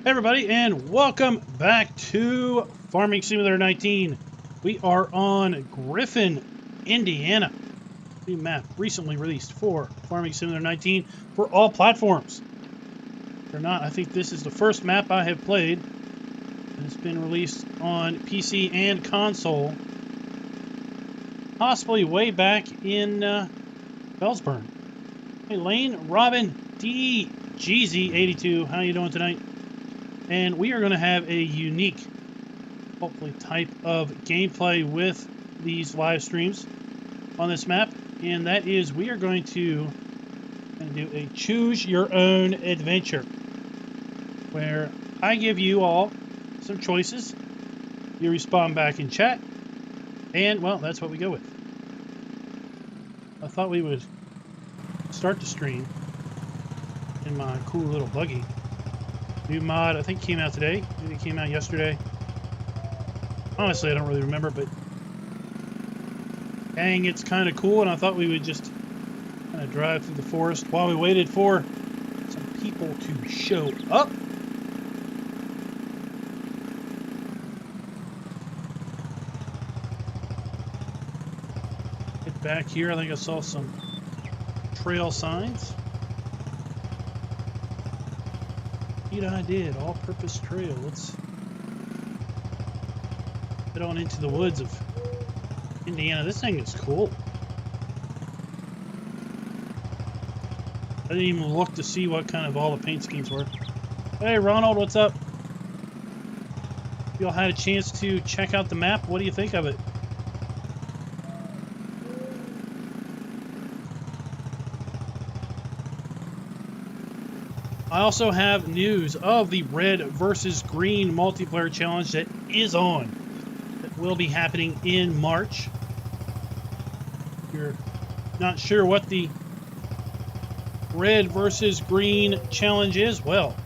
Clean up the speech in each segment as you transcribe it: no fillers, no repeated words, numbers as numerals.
Hey everybody, and welcome back to Farming Simulator 19. We are on Griffin, Indiana. New map recently released for Farming Simulator 19 for all platforms. Or not, I think this is the first map I have played. It's been released on PC and console. Possibly way back in Bellsburn. Hey Lane, Robin, D, GZ82, how you doing tonight? And we are going to have a unique, hopefully, type of gameplay with these live streams on this map. And that is, we are going to do a choose your own adventure, where I give you all some choices. You respond back in chat. And, well, that's what we go with. I thought we would start the stream in my cool little buggy. New mod, I think, came out today. Maybe it came out yesterday. Honestly, I don't really remember, but dang, it's kind of cool, and I thought we would just kind of drive through the forest while we waited for some people to show up. Get back here. I think I saw some trail signs. I did. All-purpose trail. Let's head on into the woods of Indiana. This thing is cool. I didn't even look to see what kind of all the paint schemes were. Hey, Ronald, what's up? You all had a chance to check out the map. What do you think of it? I also have news of the red versus green multiplayer challenge that is on. That will be happening in March. If you're not sure what the red versus green challenge is, well,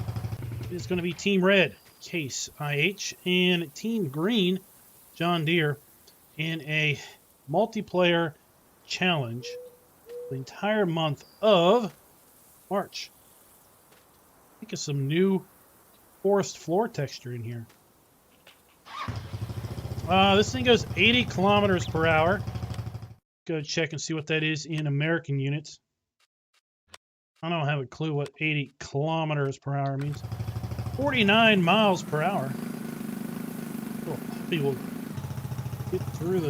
it's going to be Team Red, Case IH, and Team Green, John Deere, in a multiplayer challenge the entire month of March. I think it's some new forest floor texture in here. This thing goes 80 kilometers per hour. Go check and see what that is in American units. I don't have a clue what 80 kilometers per hour means. 49 miles per hour. Oh, hopefully we'll get through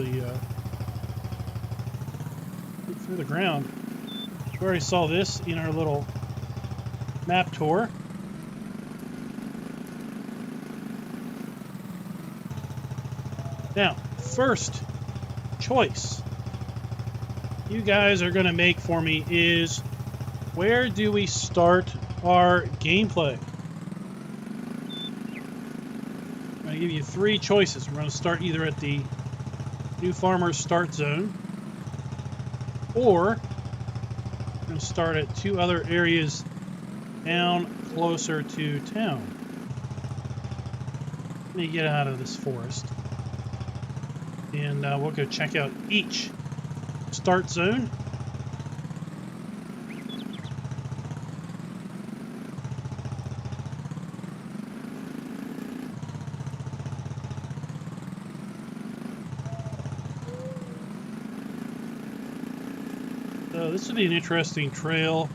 the ground. We already saw this in our little map tour. Now, first choice you guys are going to make for me is, where do we start our gameplay? I'm going to give you three choices. We're going to start either at the New Farmer's Start Zone, or we're going to start at two other areas down closer to town. Let me get out of this forest. And we'll go check out each start zone. So this would be an interesting trail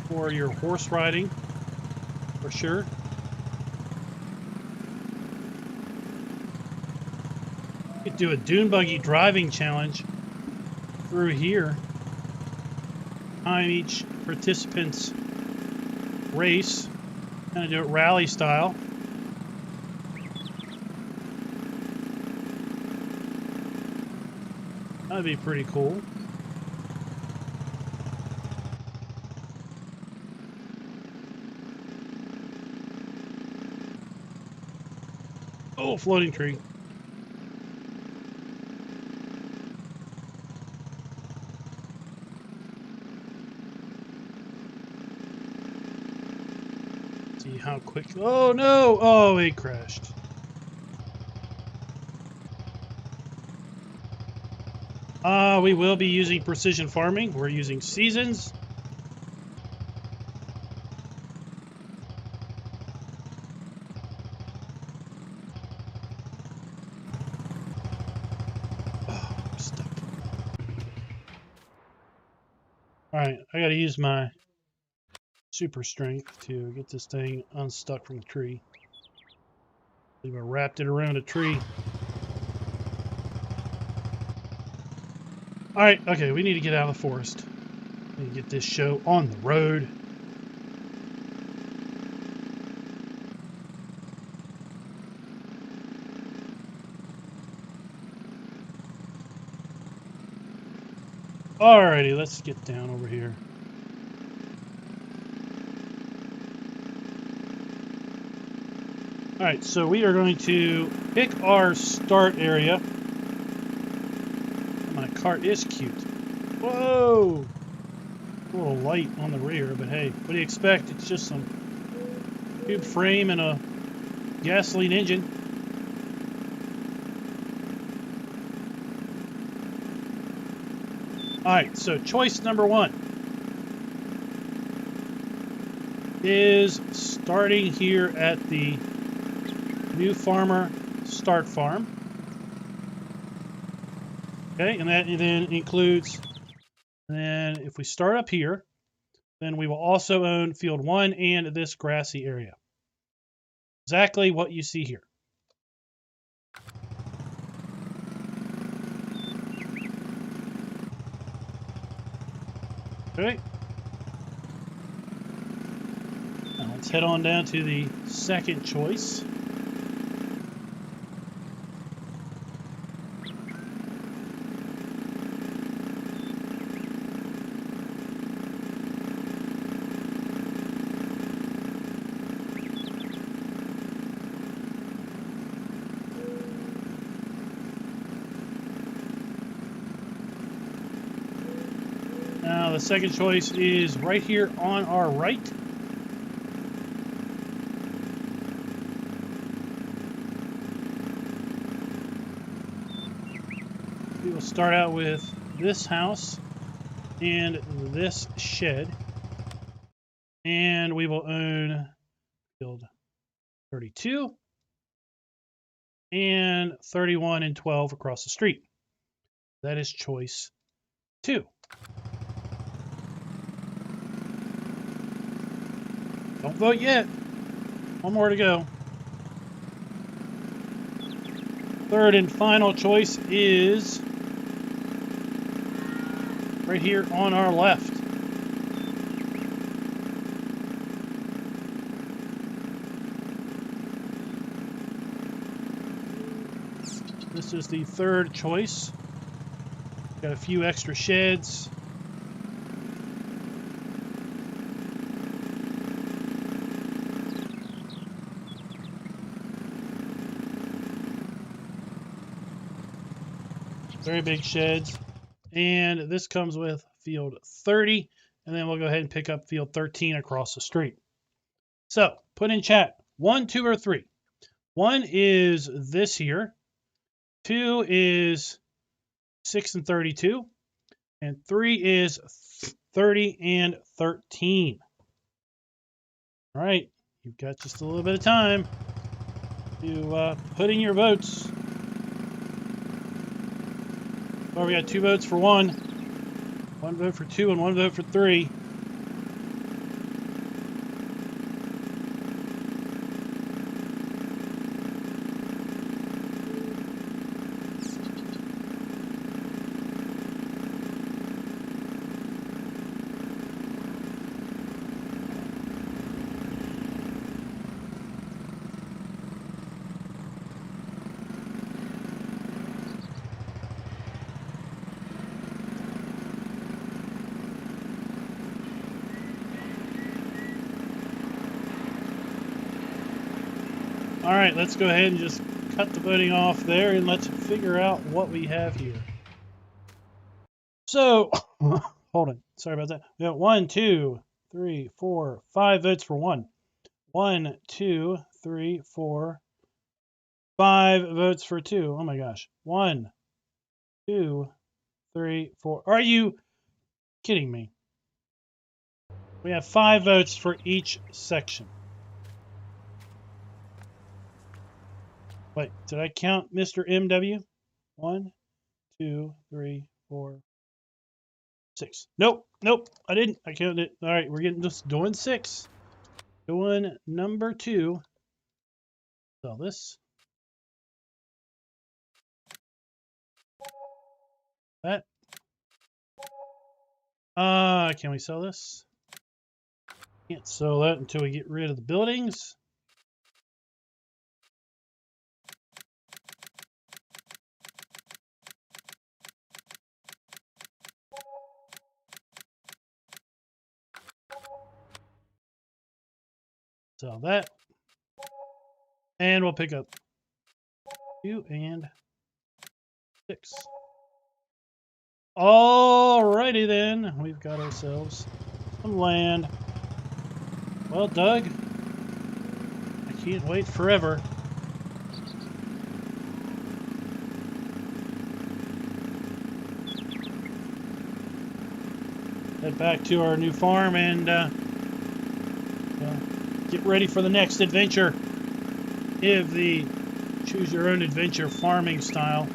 for your horse riding, for sure. Could do a dune buggy driving challenge through here. Time each participant's race. Kind of do it rally style. That'd be pretty cool. Oh, floating tree. See how quick. Oh no! Oh, it crashed. We will be using precision farming. We're using seasons. Alright, I gotta use my super strength to get this thing unstuck from the tree. I believe I wrapped it around a tree. Alright, okay, we need to get out of the forest. We need to get this show on the road. Alrighty, let's get down over here. Alright, so we are going to pick our start area. My cart is cute. Whoa! A little light on the rear, but hey, what do you expect? It's just some tube frame and a gasoline engine. Alright, so choice number 1 is starting here at the New Farmer Start Farm. Okay, and that then includes, and then if we start up here, then we will also own Field 1 and this grassy area. Exactly what you see here. Okay. Now let's head on down to the second choice. Now the second choice is right here on our right. We will start out with this house and this shed. And we will own Field 32 and 31 and 12 across the street. That is choice 2. Don't vote yet. One more to go. Third and final choice is right here on our left. This is the third choice. Got a few extra sheds. Very big sheds. And this comes with Field 30. And then we'll go ahead and pick up Field 13 across the street. So put in chat 1, 2, or 3. 1 is this here. 2 is 6 and 32. And 3 is 30 and 13. All right. You've got just a little bit of time to put in your votes. Oh, we got 2 votes for 1, 1 vote for 2, and 1 vote for 3. All right, let's go ahead and just cut the voting off there and let's figure out what we have here. So, hold on. Sorry about that. We got 1, 2, 3, 4, 5 votes for 1. 1, 2, 3, 4, 5 votes for 2. Oh my gosh. 1, 2, 3, 4. Are you kidding me? We have 5 votes for each section. Wait, did I count Mr. MW? 1, 2, 3, 4, 6. Nope, nope, I didn't. I counted it. All right, we're getting just doing 6. Doing number 2. Sell this. That. Can we sell this? Can't sell that until we get rid of the buildings. Sell that. And we'll pick up 2 and 6. Alrighty then. We've got ourselves some land. Well, Doug, I can't wait forever. Head back to our new farm and get ready for the next adventure. Give the choose your own adventure farming style.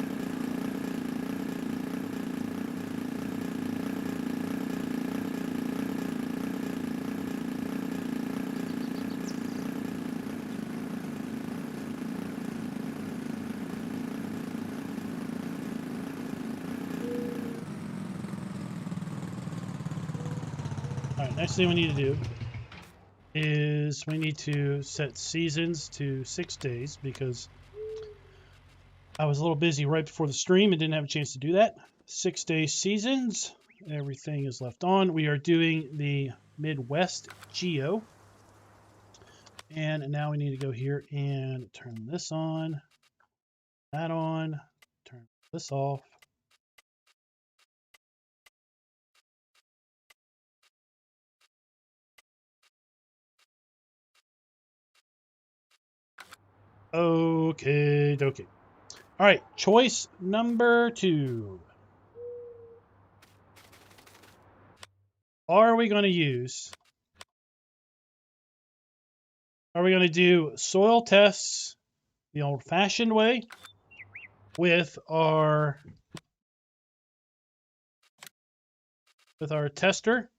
Alright, next thing we need to do is we need to set seasons to 6 days because I was a little busy right before the stream and didn't have a chance to do that. 6-day seasons. Everything is left on. We are doing the Midwest Geo. And now we need to go here and turn this on, that on, turn this off. Okay, dokie. All right, choice number 2. Are we going to use? Are we going to do soil tests the old-fashioned way with our tester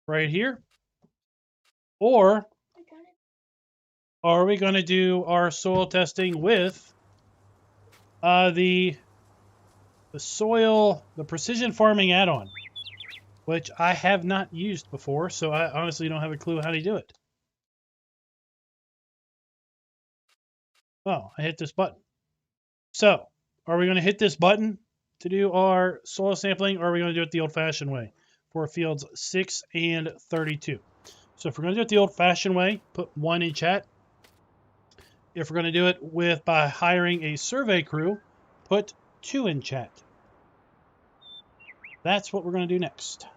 right here, or are we going to do our soil testing with the precision farming add-on, which I have not used before, so I honestly don't have a clue how to do it. Oh, I hit this button. So, are we going to hit this button to do our soil sampling, or are we going to do it the old-fashioned way for fields 6 and 32? So if we're going to do it the old-fashioned way, put 1 in chat. If we're going to do it by hiring a survey crew, put 2 in chat. That's what we're going to do next.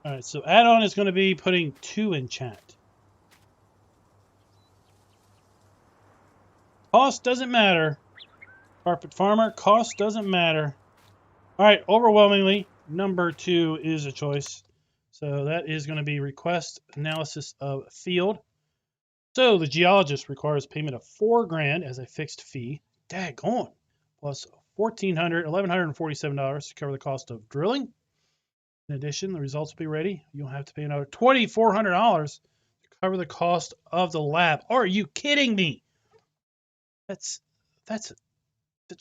All right, so add-on is going to be putting 2 in chat. Cost doesn't matter. Carpet farmer, cost doesn't matter. All right, overwhelmingly, number 2 is a choice. So that is going to be request analysis of field. So the geologist requires payment of $4,000 as a fixed fee. Daggone. Plus $1,147 to cover the cost of drilling. In addition, the results will be ready. You'll have to pay another $2,400 to cover the cost of the lab. Are you kidding me? That's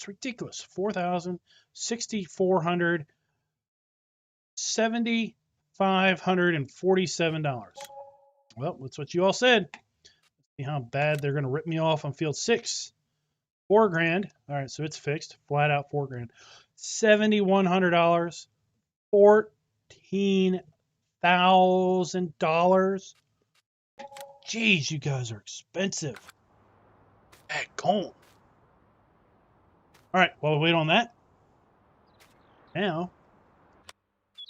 ridiculous. $4,647. $7,547. Well, that's what you all said. See how bad they're going to rip me off on field 6. $4,000. All right, so it's fixed. Flat out $4,000. $7,100. $14,000. Jeez, you guys are expensive. Heck on. All right, while we wait on that, now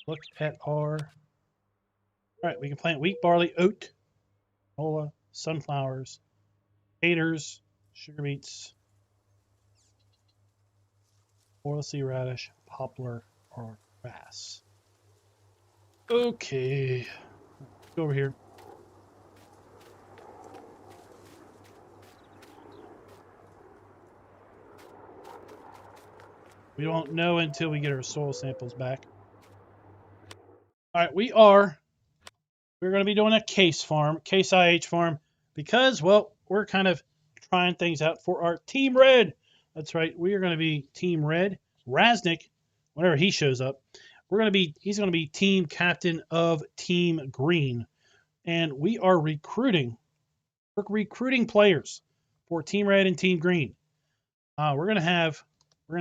look at our. All right, we can plant wheat, barley, oat, canola, sunflowers, taters, sugar beets, oilseed radish, poplar, or grass. Okay, go over here. We won't know until we get our soil samples back. All right, we're going to be doing a case IH farm, because, well, we're kind of trying things out for our Team Red. That's right, we are going to be Team Red. Raznik, whenever he shows up, he's going to be team captain of Team Green, and we're recruiting players for Team Red and Team Green. We're going to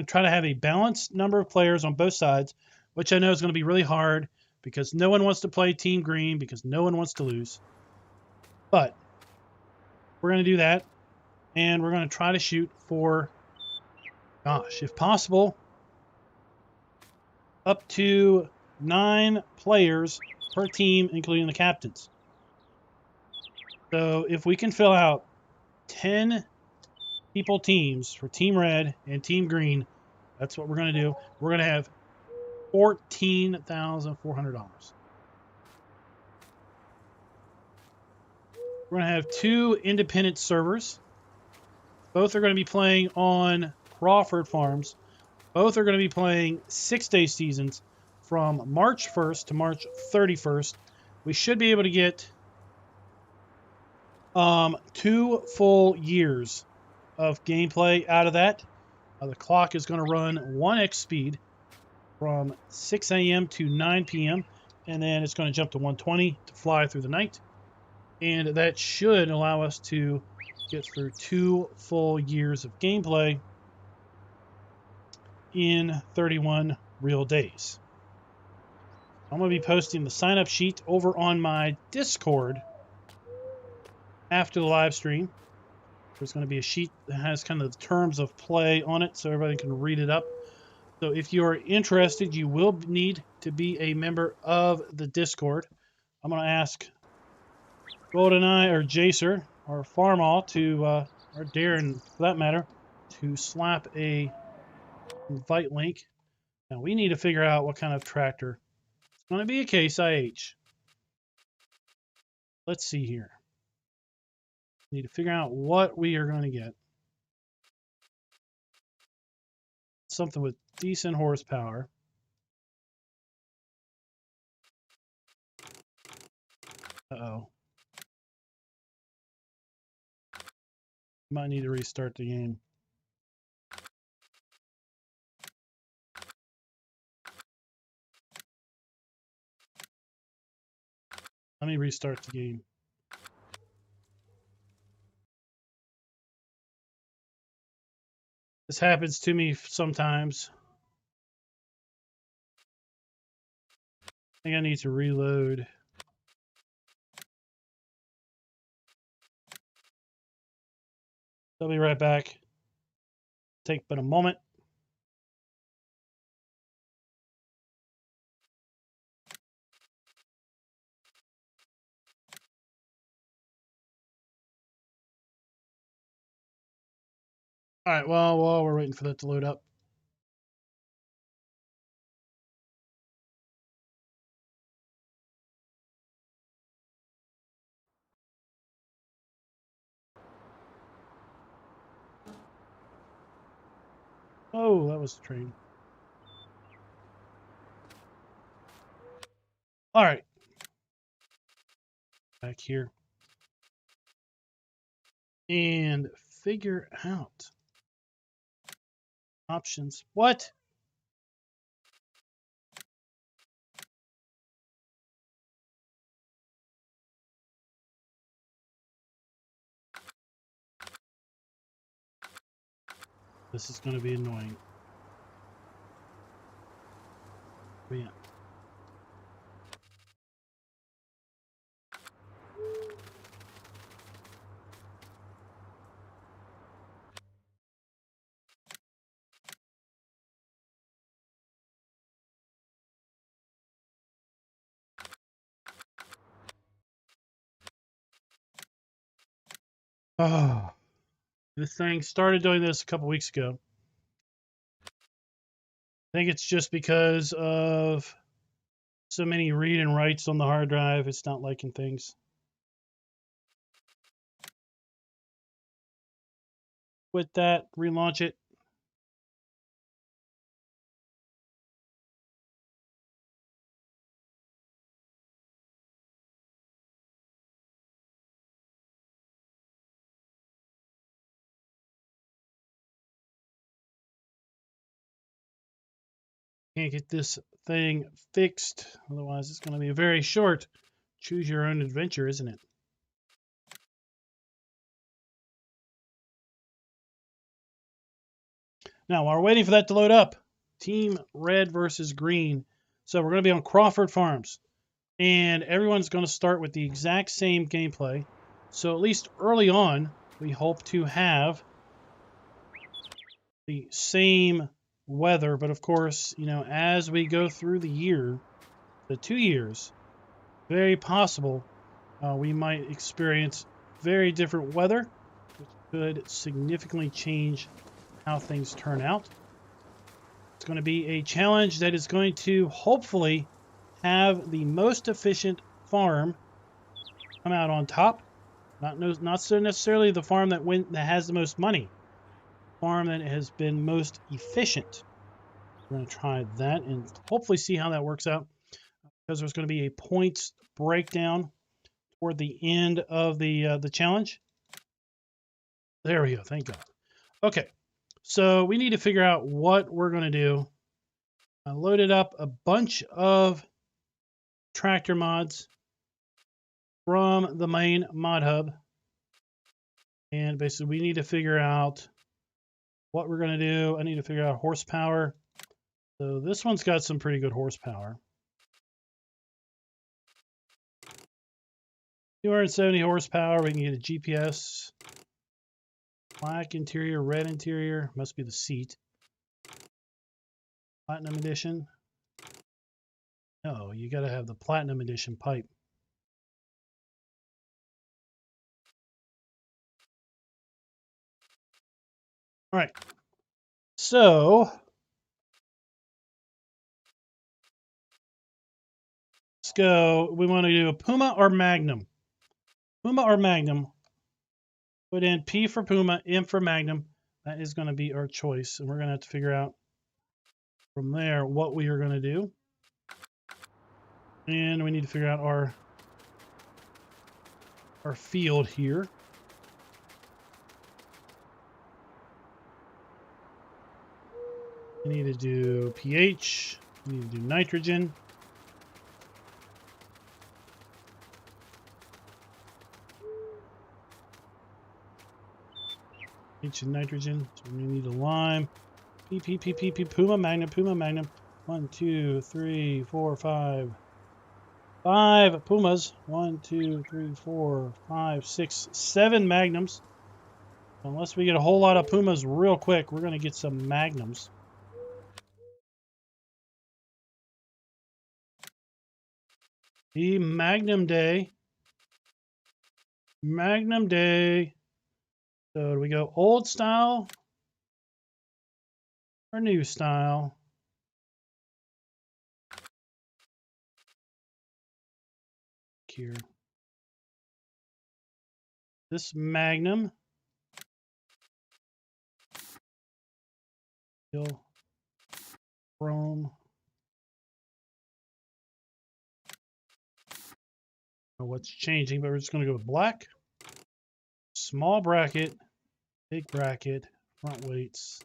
try to have a balanced number of players on both sides, which I know is going to be really hard because no one wants to play Team Green because no one wants to lose. But we're going to do that, and we're going to try to shoot for, gosh, if possible, up to 9 players per team, including the captains. So if we can fill out 10 people teams for Team Red and Team Green, that's what we're going to do. We're going to have $14,400. We're going to have 2 independent servers. Both are going to be playing on Crawford Farms. Both are going to be playing 6-day seasons from March 1st to March 31st. We should be able to get 2 full years of gameplay out of that. The clock is going to run 1x speed from 6 a.m. to 9 p.m. and then it's going to jump to 120 to fly through the night. And that should allow us to get through 2 full years of gameplay in 31 real days. I'm going to be posting the sign-up sheet over on my Discord after the live stream. There's going to be a sheet that has kind of the terms of play on it so everybody can read it up. So if you're interested, you will need to be a member of the Discord. I'm going to ask GoldenEye or Jacer or Farmall to, or Darren for that matter, to slap a invite link. Now we need to figure out what kind of tractor. It's going to be a Case IH. Let's see here. Need to figure out what we are going to get. Something with decent horsepower. Uh-oh. Might need to restart the game. Let me restart the game. This happens to me sometimes. I think I need to reload. I'll be right back. Take but a moment. All right, well, while we're waiting for that to load up. Oh, that was the train. All right. Back here. And figure out options. What? This is going to be annoying. Yeah. Oh, this thing started doing this a couple weeks ago. I think it's just because of so many read and writes on the hard drive. It's not liking things. Quit that, relaunch it. Can't get this thing fixed. Otherwise, it's going to be a very short choose your own adventure, isn't it? Now, while we're waiting for that to load up, Team Red versus Green. So we're going to be on Crawford Farms. And everyone's going to start with the exact same gameplay. So at least early on, we hope to have the same weather. But of course, you know, as we go through the year, the 2 years, very possible we might experience very different weather, which could significantly change how things turn out. It's going to be a challenge that is going to hopefully have the most efficient farm come out on top. Not so necessarily the farm that has the most money. Farm that has been most efficient. We're going to try that and hopefully see how that works out, because there's going to be a points breakdown toward the end of the challenge. There we go. Thank God. Okay, so we need to figure out what we're going to do. I loaded up a bunch of tractor mods from the main mod hub, and basically we need to figure out what we're going to do. I need to figure out horsepower. So this one's got some pretty good horsepower. 270 horsepower. We can get a GPS. Black interior, red interior. Must be the seat. Platinum edition. No, you got to have the platinum edition pipe. All right. So let's go. We want to do a Puma or Magnum. Puma or Magnum. Put in P for Puma, M for Magnum. That is going to be our choice. And we're going to have to figure out from there what we are going to do. And we need to figure out our field here. We need to do pH. We need to do nitrogen. pH and nitrogen. So we need a lime. P, Puma, Magnum, Puma, Magnum. 1, 2, 3, 4, 5. 5 Pumas. 1, 2, 3, 4, 5, 6, 7 Magnums. Unless we get a whole lot of Pumas real quick, we're going to get some Magnums. The Magnum Day. Magnum Day. So do we go old style or new style? Here. This Magnum. Still chrome. I don't know what's changing, but we're just going to go with black. Small bracket, big bracket, front weights,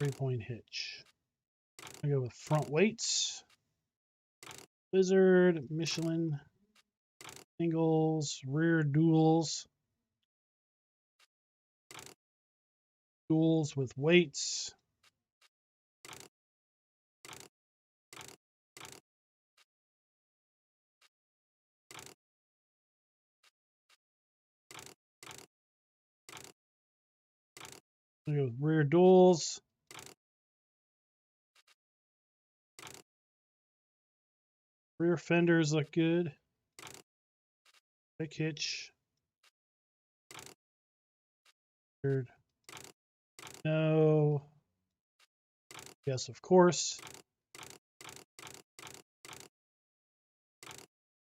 3-point hitch. I go with front weights. Blizzard, Michelin, singles, rear duals. Duals with weights. I go with rear duals. Rear fenders look good. Big hitch. Third. No. Yes, of course.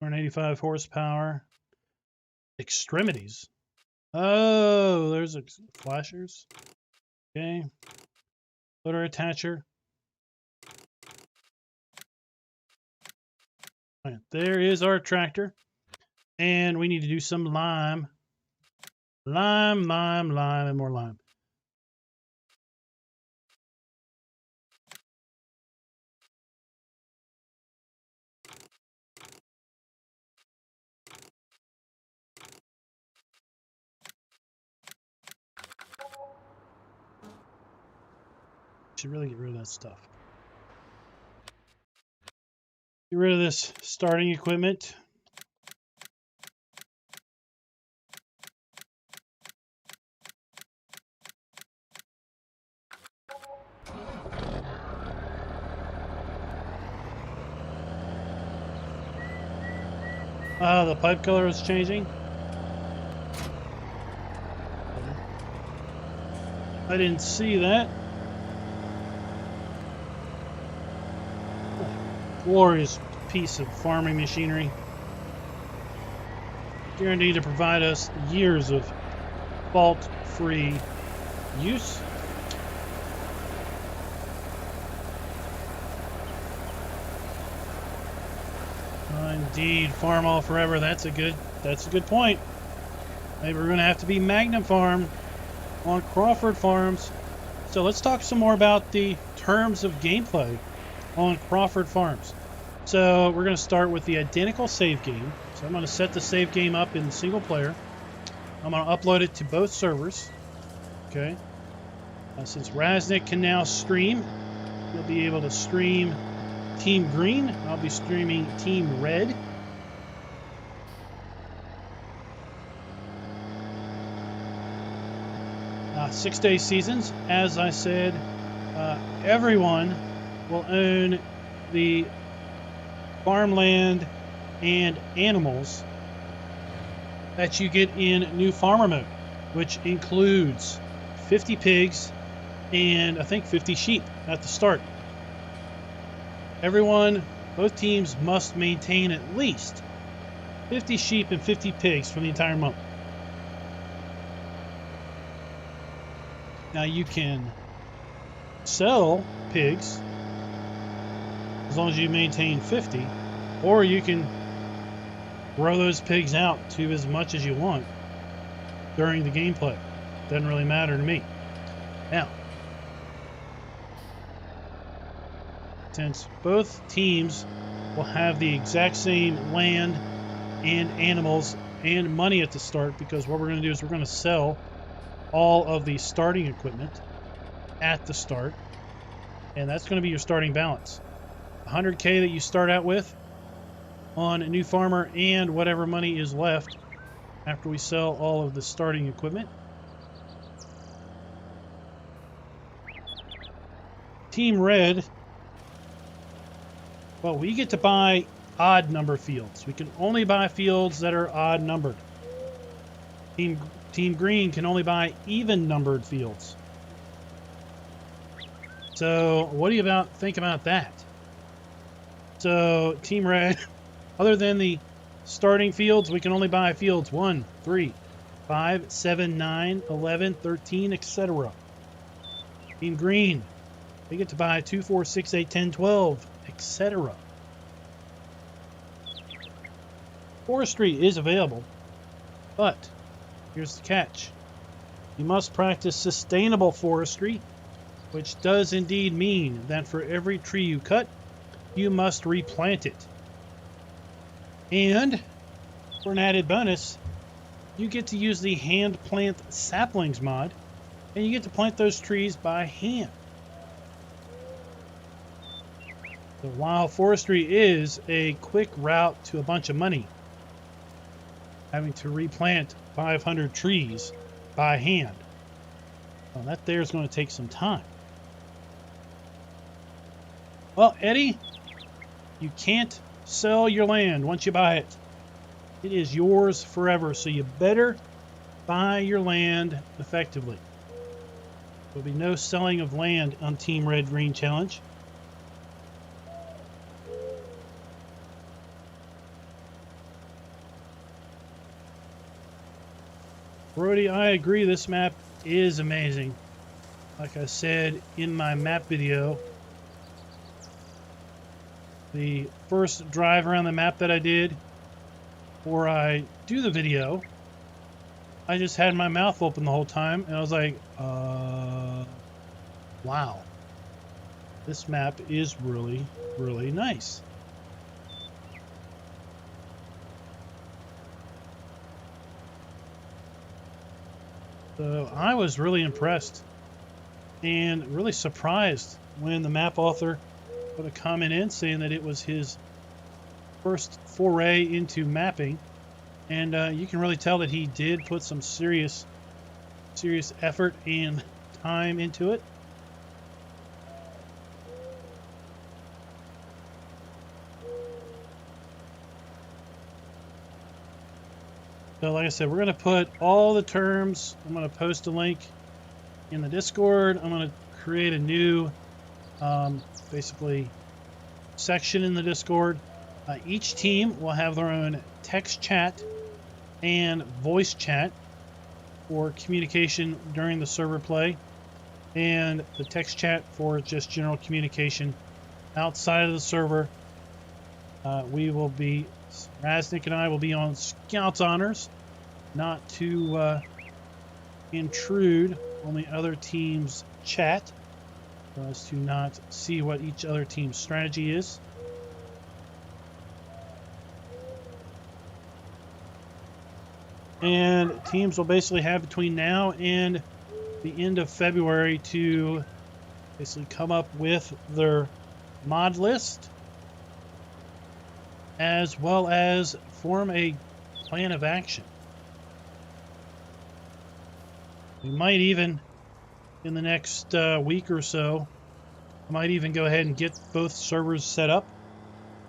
185 horsepower. Extremities. Oh, there's flashers. Okay. Motor attacher. All right, there is our tractor. And we need to do some lime. Lime, and more lime. should really get rid of that stuff. Get rid of this starting equipment. The pipe color is changing. I didn't see that. Glorious piece of farming machinery. Guaranteed to provide us years of fault-free use. Indeed, farm all forever. That's a good point. Maybe we're going to have to be Magnum Farm on Crawford Farms. So let's talk some more about the terms of gameplay on Crawford Farms. So we're going to start with the identical save game. So I'm going to set the save game up in single player. I'm going to upload it to both servers. Okay. Since Raznik can now stream, you'll be able to stream Team Green. I'll be streaming Team Red. Six-day seasons. As I said, everyone will own the farmland and animals that you get in New Farmer Mode, which includes 50 pigs and I think 50 sheep at the start. Everyone, both teams must maintain at least 50 sheep and 50 pigs for the entire month. Now you can sell pigs as long as you maintain 50, or you can grow those pigs out to as much as you want during the gameplay. Doesn't really matter to me. Now, since both teams will have the exact same land and animals and money at the start, because what we're going to do is we're going to sell all of the starting equipment at the start, and that's going to be your starting balance. 100K that you start out with on a New Farmer and whatever money is left after we sell all of the starting equipment. Team Red, well, we get to buy odd number fields. We can only buy fields that are odd numbered. Team Green can only buy even numbered fields. So what do you think about that? So Team Red, other than the starting fields, we can only buy fields 1, 3, 5, 7, 9, 11, 13, etc. Team Green, they get to buy 2, 4, 6, 8, 10, 12, etc. Forestry is available, but here's the catch. You must practice sustainable forestry, which does indeed mean that for every tree you cut, you must replant it. And for an added bonus, you get to use the hand plant saplings mod, and you get to plant those trees by hand. So while forestry is a quick route to a bunch of money, having to replant 500 trees by hand, well, that there is going to take some time. Well, Eddie, you can't sell your land once you buy it. It is yours forever, so you better buy your land effectively. There'll be no selling of land on Team Red Green Challenge. Brody, I agree, this map is amazing. Like I said in my map video, the first drive around the map that I did, before I do the video, I just had my mouth open the whole time, and I was like, wow. This map is really, really nice. So I was really impressed and really surprised when the map author put a comment in saying that it was his first foray into mapping. And you can really tell that he did put some serious effort and time into it. So like I said, we're going to put all the terms. I'm going to post a link in the Discord. I'm going to create a new, basically, section in the Discord. Each team will have their own text chat and voice chat for communication during the server play, and the text chat for just general communication outside of the server. We will be, Raznik and I will be on Scout's honors, not to intrude on the other team's chat, so as to not see what each other team's strategy is. And teams will basically have between now and the end of February to basically come up with their mod list, as well as form a plan of action. We might even, in the next week or so, I might even go ahead and get both servers set up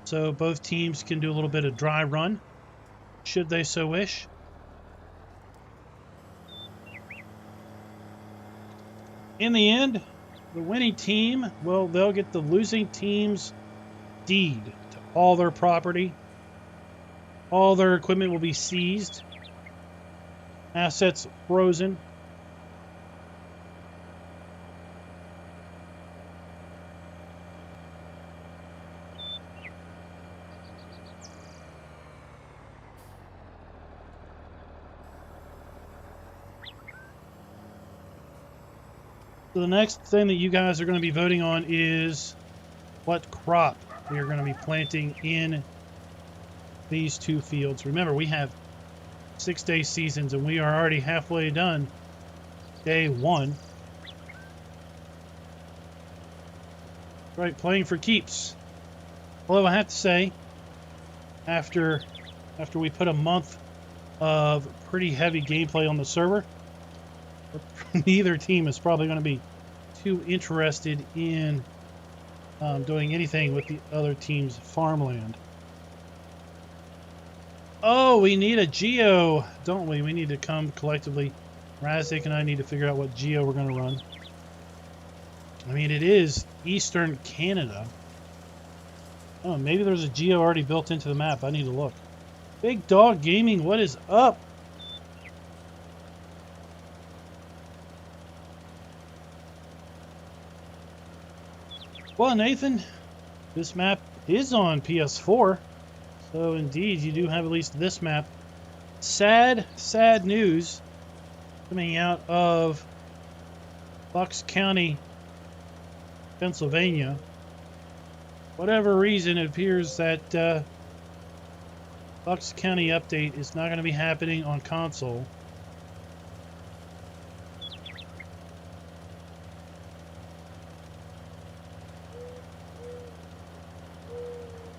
so both teams can do a little bit of dry run, should they so wish. In the end, the winning team, well, they'll get the losing team's deed to all their property. All their equipment will be seized. Assets frozen. So the next thing that you guys are going to be voting on is what crop we are going to be planting in these two fields. Remember, we have 6-day seasons, and we are already halfway done day 1. Right, playing for keeps. Although I have to say, after we put a month of pretty heavy gameplay on the server, neither team is probably going to be too interested in doing anything with the other team's farmland. Oh, we need a geo, don't we? We need to come collectively. Raznik and I need to figure out what geo we're going to run. I mean, it is Eastern Canada. Oh, maybe there's a geo already built into the map. I need to look. Big Dog Gaming, what is up? Well, Nathan, this map is on PS4, so indeed you do have at least this map. Sad news coming out of Bucks County, Pennsylvania. Whatever reason, it appears that Bucks County update is not going to be happening on console.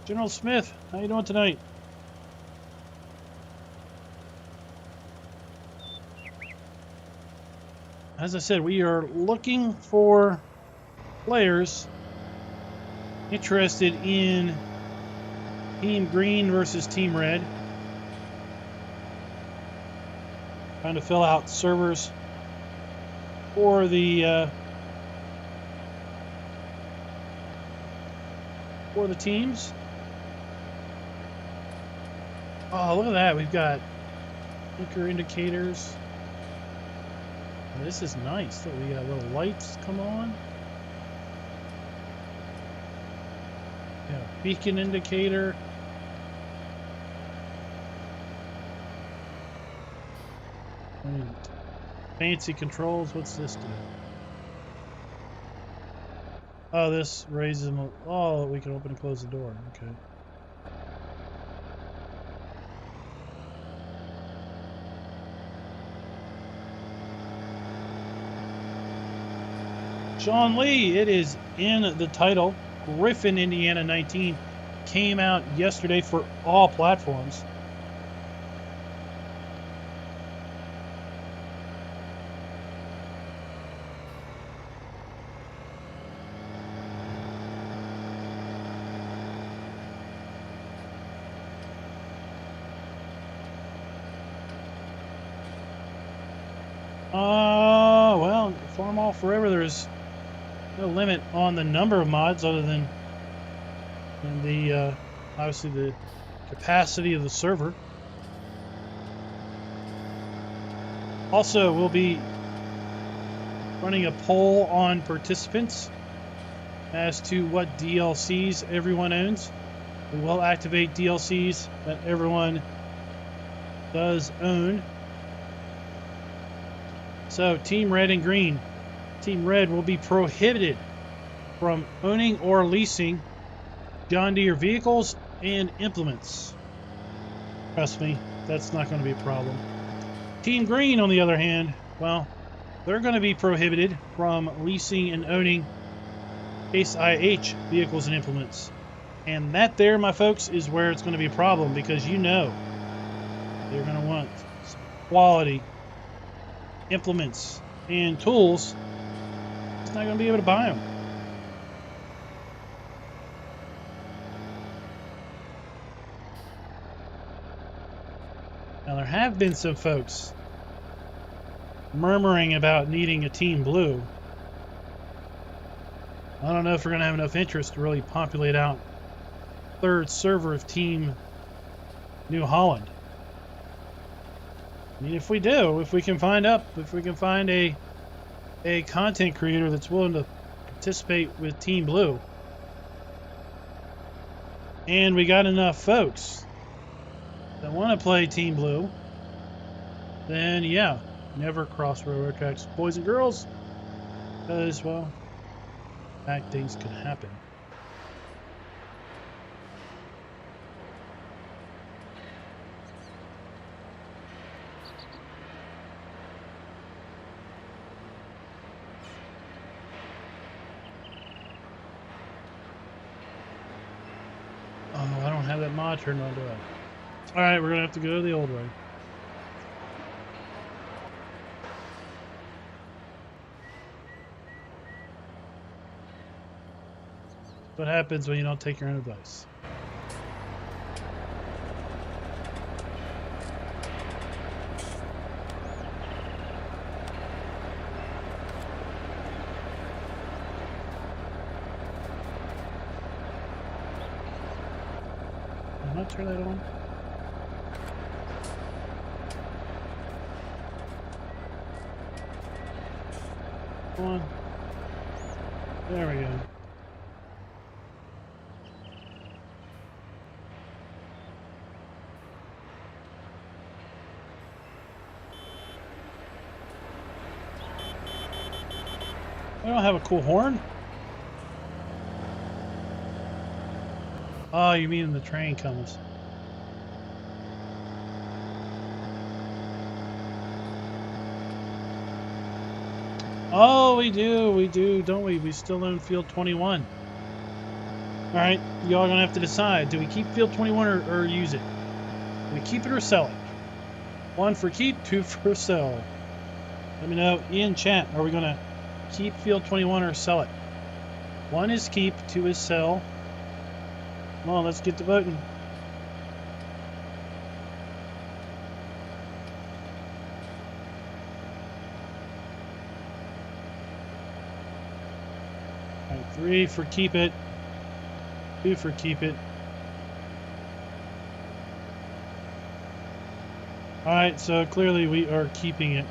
General Smith, how you doing tonight? As I said, we are looking for players interested in Team Green versus Team Red. Trying to fill out servers for the teams. Oh, look at that. We've got blinker indicators. Oh, this is nice. Look, we got little lights come on. Yeah, beacon indicator. And fancy controls. What's this do? Oh, this raises them. Oh, we can open and close the door. Okay. Sean Lee, it is in the title. Griffin Indiana 19 came out yesterday for all platforms. Well, Farm All Forever, there's no limit on the number of mods other than the obviously the capacity of the server. Also, we'll be running a poll on participants as to what DLCs everyone owns. We will activate DLCs that everyone does own. So, Team Red and Green. Team Red will be prohibited from owning or leasing John Deere vehicles and implements. Trust me, that's not going to be a problem. Team Green, on the other hand, well, they're going to be prohibited from leasing and owning Case IH vehicles and implements. And that there, my folks, is where it's going to be a problem, because you know they're going to want some quality implements and tools. It's not going to be able to buy them. Now, there have been some folks murmuring about needing a Team Blue. I don't know if we're going to have enough interest to really populate out third server of Team New Holland. I mean, if we do, if we can find a content creator that's willing to participate with Team Blue, and we got enough folks that want to play Team Blue, then yeah, never cross railroad tracks, boys and girls, because, well, bad things could happen. Oh, I don't have that mod turned on, do I? Alright, we're going to have to go the old way. What happens when you don't take your own advice? Did I not turn that on? Come on. There we go. I don't have a cool horn? Oh, you mean the train comes. Oh, we do, don't we? We still own Field 21. Alright, y'all gonna have to decide. Do we keep Field 21 or use it? Do we keep it or sell it? 1 for keep, 2 for sell. Let me know in chat. Are we gonna keep Field 21 or sell it? 1 is keep, 2 is sell. Come on, let's get to voting. All right, 3 for keep it, 2 for keep it. All right, so clearly we are keeping it.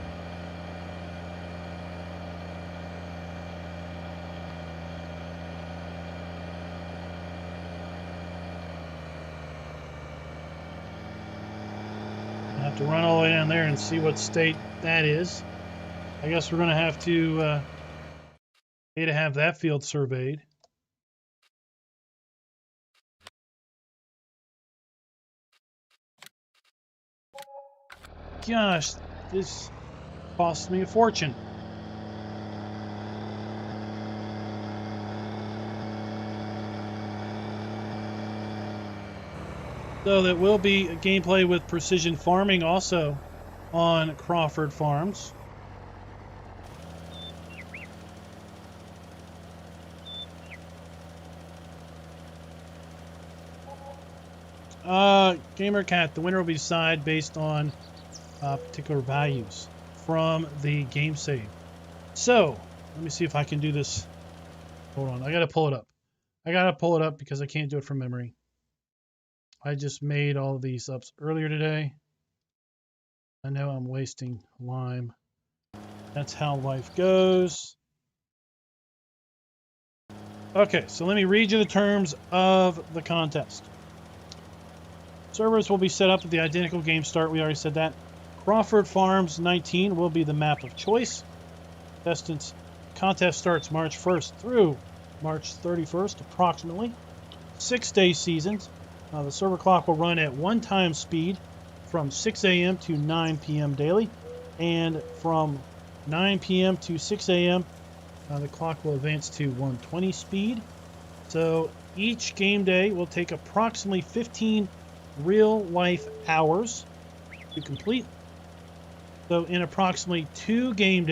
To run all the way down there and see what state that is. I guess we're going to have to pay to have that field surveyed. Gosh, this cost me a fortune. So there will be a gameplay with precision farming also on Crawford Farms. Gamer Cat, the winner will be decided based on particular values from the game save. So, let me see if I can do this. Hold on, I gotta pull it up. I gotta pull it up because I can't do it from memory. I just made all of these up earlier today. I know I'm wasting lime. That's how life goes. Okay, so let me read you the terms of the contest. Servers will be set up at the identical game start. We already said that. Crawford Farms 19 will be the map of choice. Contest starts March 1st through March 31st, approximately. 6-day seasons. The server clock will run at one-time speed from 6 a.m. to 9 p.m. daily, and from 9 p.m. to 6 a.m. The clock will advance to 120 speed. So each game day will take approximately 15 real-life hours to complete. So in approximately 2 real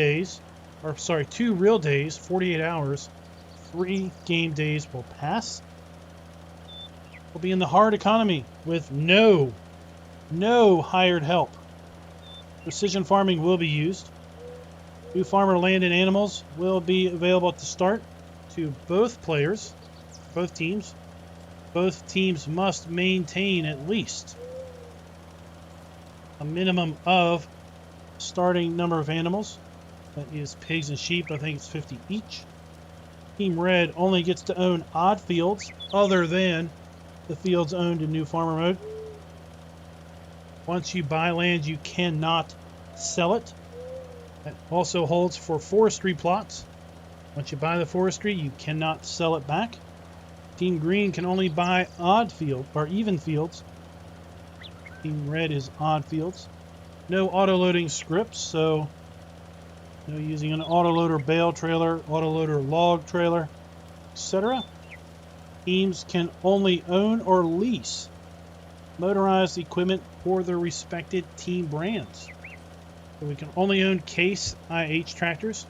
days, 48 hours, 3 game days will pass. We'll be in the hard economy with no hired help. Precision farming will be used. New farmer land and animals will be available at the start to both players, both teams. Both teams must maintain at least a minimum of starting number of animals. That is pigs and sheep. I think it's 50 each. Team Red only gets to own odd fields other than the fields owned in new farmer mode. Once you buy land, you cannot sell it. That also holds for forestry plots. Once you buy the forestry, you cannot sell it back. Team Green can only buy odd field or even fields. Team Red is odd fields. No auto-loading scripts, so no using an autoloader bale trailer, autoloader log trailer, etc. Teams can only own or lease motorized equipment for their respected team brands. So we can only own Case IH tractors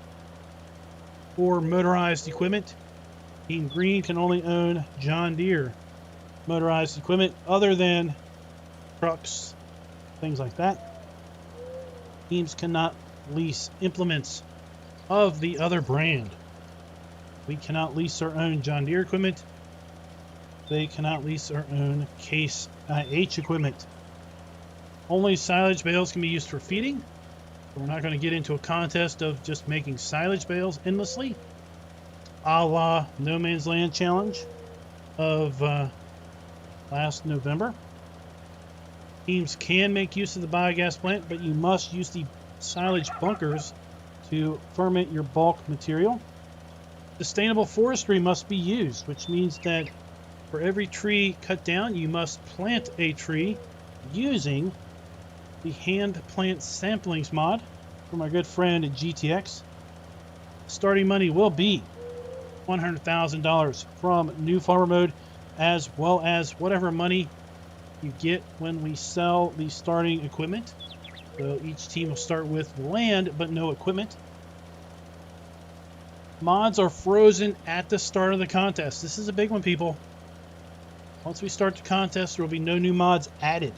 for motorized equipment. Team Green can only own John Deere motorized equipment other than trucks, things like that. Teams cannot lease implements of the other brand. We cannot lease or own John Deere equipment. They cannot lease or own Case IH equipment. Only silage bales can be used for feeding. We're not going to get into a contest of just making silage bales endlessly, a la No Man's Land challenge of last November. Teams can make use of the biogas plant, but you must use the silage bunkers to ferment your bulk material. Sustainable forestry must be used, which means that for every tree cut down, you must plant a tree using the hand plant samplings mod from our good friend at GTX. Starting money will be $100,000 from new farmer mode, as well as whatever money you get when we sell the starting equipment. So each team will start with land but no equipment. Mods are frozen at the start of the contest. This is a big one, people. Once we start the contest, there will be no new mods added.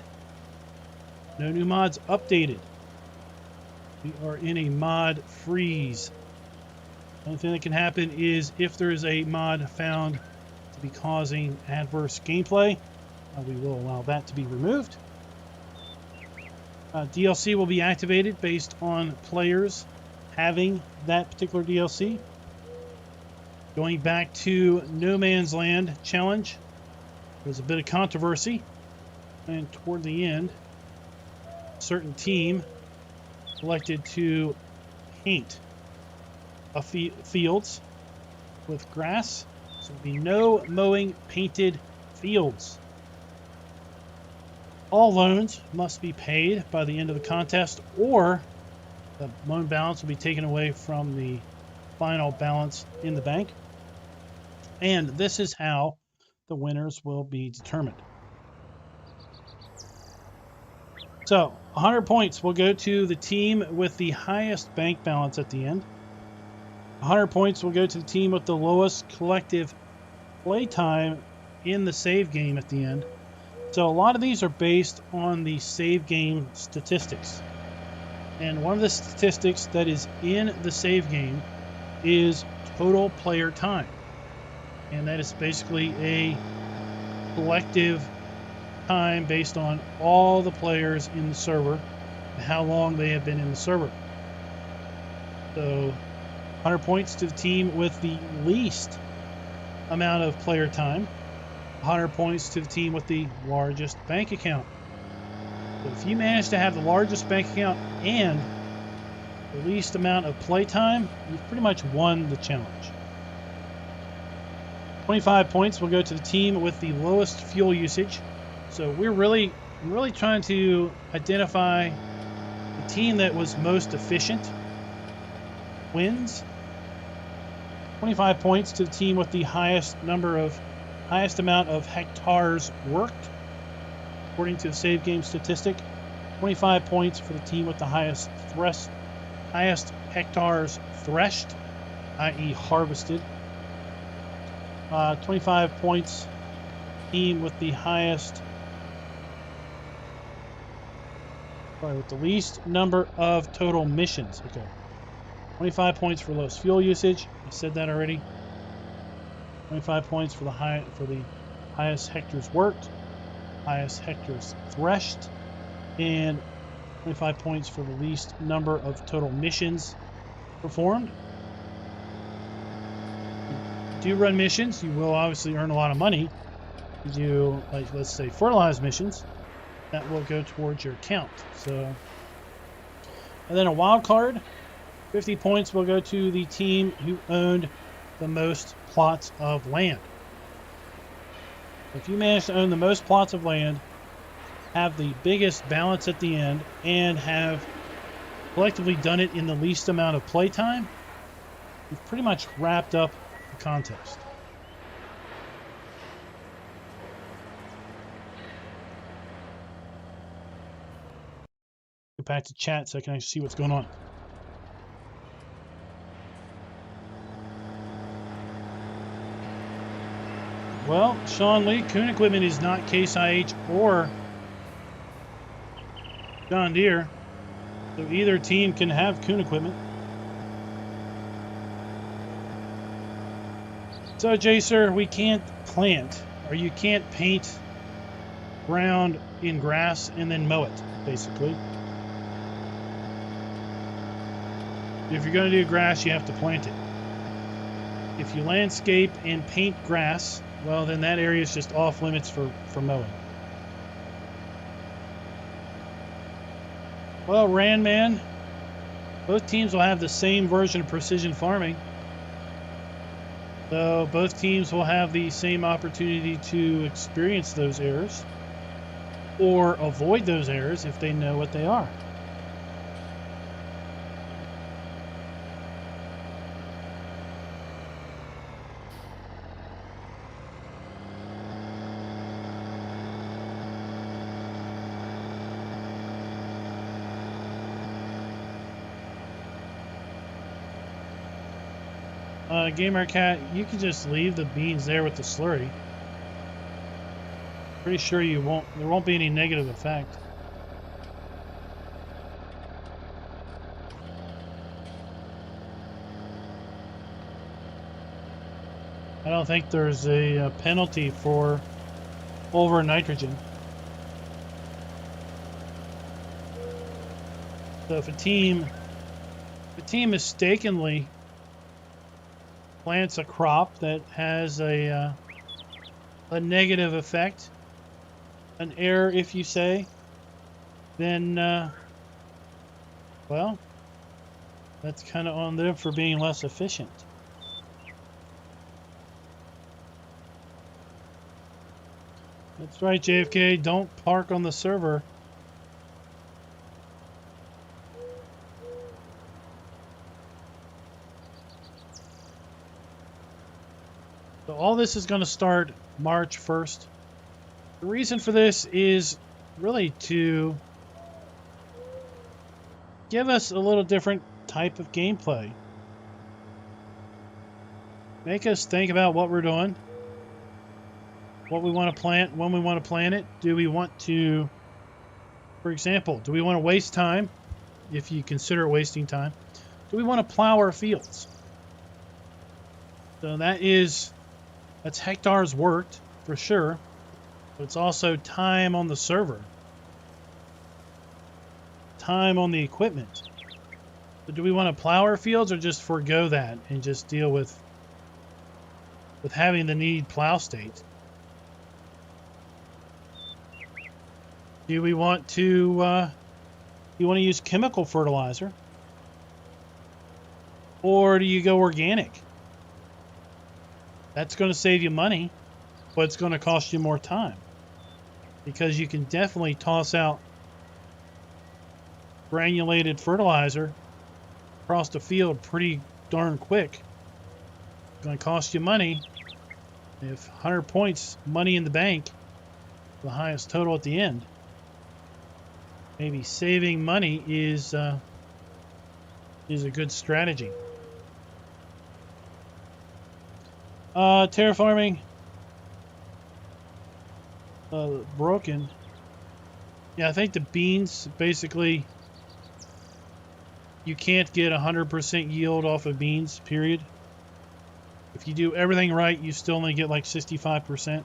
No new mods updated. We are in a mod freeze. The only thing that can happen is if there is a mod found to be causing adverse gameplay, we will allow that to be removed. DLC will be activated based on players having that particular DLC. Going back to No Man's Land challenge, there was a bit of controversy, and toward the end, a certain team selected to paint fields with grass. So there'll be no mowing painted fields. All loans must be paid by the end of the contest, or the loan balance will be taken away from the final balance in the bank. And this is how the winners will be determined. So 100 points will go to the team with the highest bank balance at the end. 100 points will go to the team with the lowest collective play time in the save game at the end. So a lot of these are based on the save game statistics. And one of the statistics that is in the save game is total player time. And that is basically a collective time based on all the players in the server and how long they have been in the server. So 100 points to the team with the least amount of player time. 100 points to the team with the largest bank account. So if you manage to have the largest bank account and the least amount of play time, you've pretty much won the challenge. 25 points will go to the team with the lowest fuel usage. So we're really trying to identify the team that was most efficient wins. 25 points to the team with the highest amount of hectares worked, according to the save game statistic. 25 points for the team with the highest hectares threshed, i.e. harvested. 25 points, team with the with the least number of total missions. Okay. 25 points for lowest fuel usage. I said that already. 25 points for the highest hectares worked, highest hectares threshed, and 25 points for the least number of total missions performed. If you do run missions, you will obviously earn a lot of money. If you do, like, let's say, fertilize missions, that will go towards your account. So, and then a wild card, 50 points will go to the team who owned the most plots of land. If you manage to own the most plots of land, have the biggest balance at the end, and have collectively done it in the least amount of playtime, you've pretty much wrapped up the contest. Go back to chat so I can actually see what's going on. Well, Sean Lee, Kuhn Equipment is not Case IH or John Deere, so either team can have Kuhn Equipment. So, Jacer, we can't plant, or you can't paint ground in grass and then mow it, basically. If you're going to do grass, you have to plant it. If you landscape and paint grass, well, then that area is just off limits for mowing. Well, Randman, both teams will have the same version of precision farming. So both teams will have the same opportunity to experience those errors or avoid those errors if they know what they are. Gamer Cat, you can just leave the beans there with the slurry. Pretty sure there won't be any negative effect. I don't think there's a penalty for over nitrogen. So if a team mistakenly plants a crop that has a negative effect, an error, if you say, then well, that's kind of on them for being less efficient. That's right, JFK. Don't park on the server. So all this is going to start March 1st. The reason for this is really to give us a little different type of gameplay. Make us think about what we're doing, what we want to plant, when we want to plant it. Do we want to, for example, do we want to waste time? If you consider wasting time, do we want to plow our fields? So that's hectares worked for sure, but it's also time on the server, time on the equipment. So do we want to plow our fields or just forego that and just deal with having the need plow state? Do we want to you want to use chemical fertilizer, or do you go organic? That's going to save you money, but it's going to cost you more time, because you can definitely toss out granulated fertilizer across the field pretty darn quick. It's going to cost you money. If 100 points, money in the bank, the highest total at the end. Maybe saving money is a good strategy. Terraforming broken. Yeah, I think the beans, basically you can't get 100% yield off of beans, period. If you do everything right, you still only get like 65%.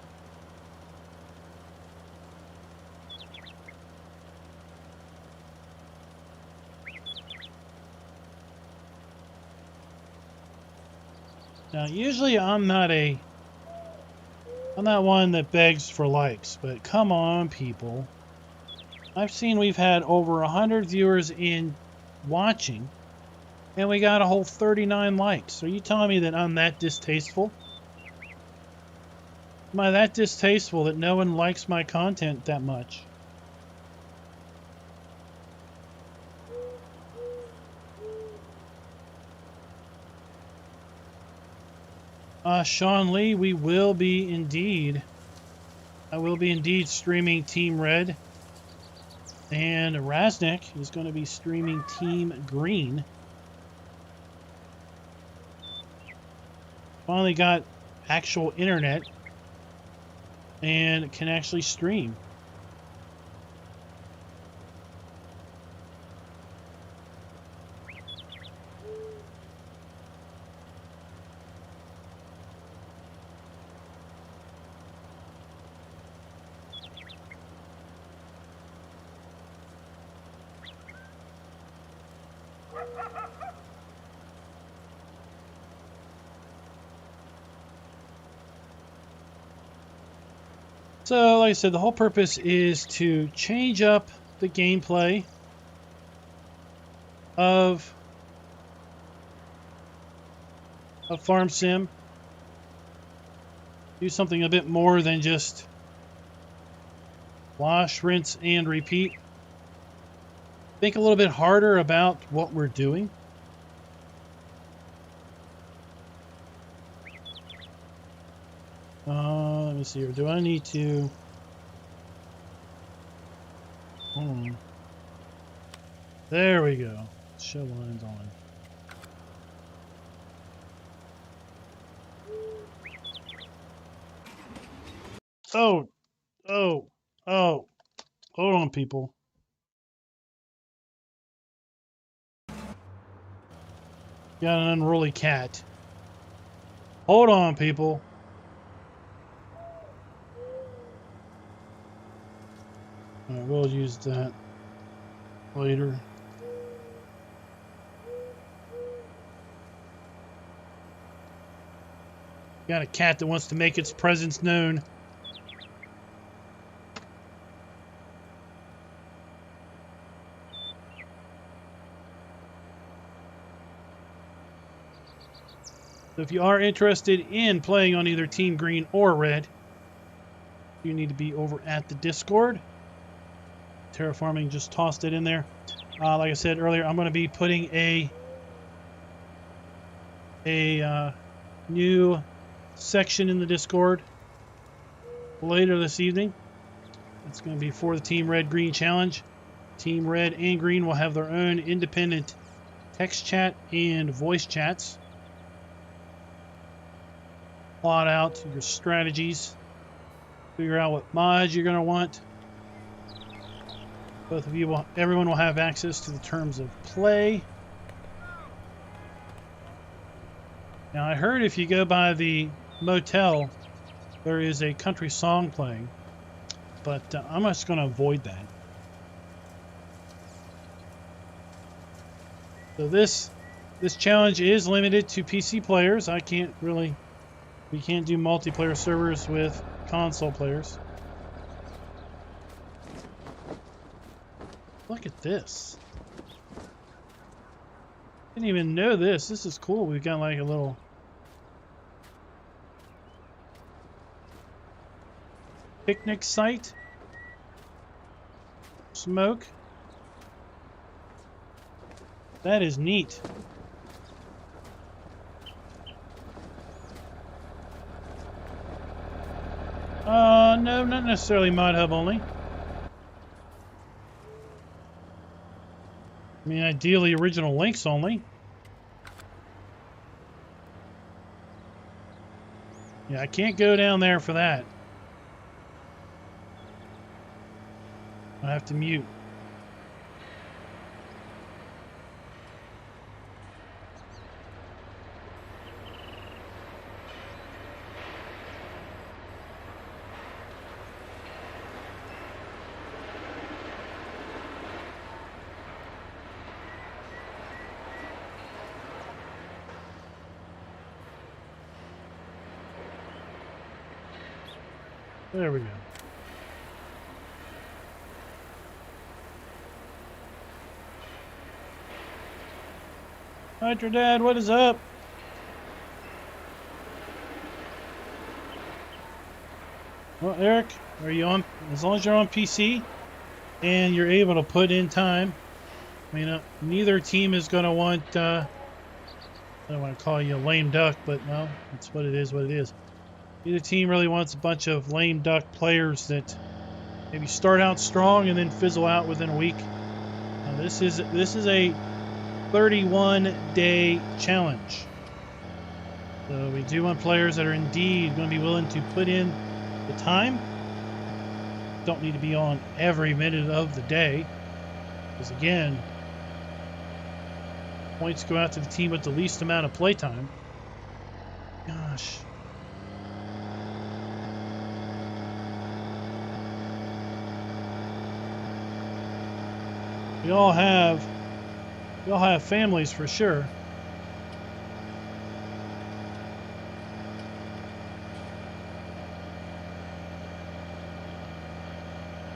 Now, usually I'm not one that begs for likes, but come on, people. I've seen we've had over 100 viewers in watching, and we got a whole 39 likes. Are you telling me that I'm that distasteful? Am I that distasteful that no one likes my content that much? Sean Lee, I will be indeed streaming Team Red, and Raznik is going to be streaming Team Green. Finally got actual internet and can actually stream. So, like I said, the whole purpose is to change up the gameplay of Farm Sim. Do something a bit more than just wash, rinse, and repeat. Think a little bit harder about what we're doing. Let me see here. Do I need to... There we go. Show lines on. Oh. Hold on, people. Got an unruly cat. Hold on, people. Alright, we'll use that later. Got a cat that wants to make its presence known. So if you are interested in playing on either Team Green or Red, you need to be over at the Discord. Terraforming just tossed it in there. Like I said earlier, I'm going to be putting a new section in the Discord later this evening. It's going to be for the Team Red Green Challenge. Team Red and Green will have their own independent text chat and voice chats. Plot out your strategies. Figure out what mods you're going to want. Both of you everyone will have access to the terms of play. Now, I heard if you go by the motel, there is a country song playing, but I'm just going to avoid that. So this challenge is limited to PC players. We can't do multiplayer servers with console players. Look at this. Didn't even know this. This is cool. We've got like a little picnic site. Smoke. That is neat. No, not necessarily Mod Hub only. I mean, ideally original links only. Yeah, I can't go down there for that. I have to mute. There we go. Hydra Dad, what is up? Well, Eric, are you on? As long as you're on PC and you're able to put in time, I mean, neither team is going to want. I don't want to call you a lame duck, but no, it's what it is. What it is. Neither team really wants a bunch of lame duck players that maybe start out strong and then fizzle out within a week. Now, this is a 31-day challenge. So we do want players that are indeed going to be willing to put in the time. Don't need to be on every minute of the day, because again, points go out to the team with the least amount of playtime. Gosh. We all have families for sure.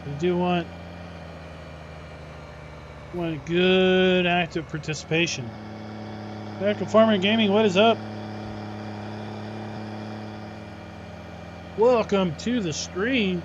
We do want good active participation. Back to Farmer Gaming, what is up? Welcome to the stream.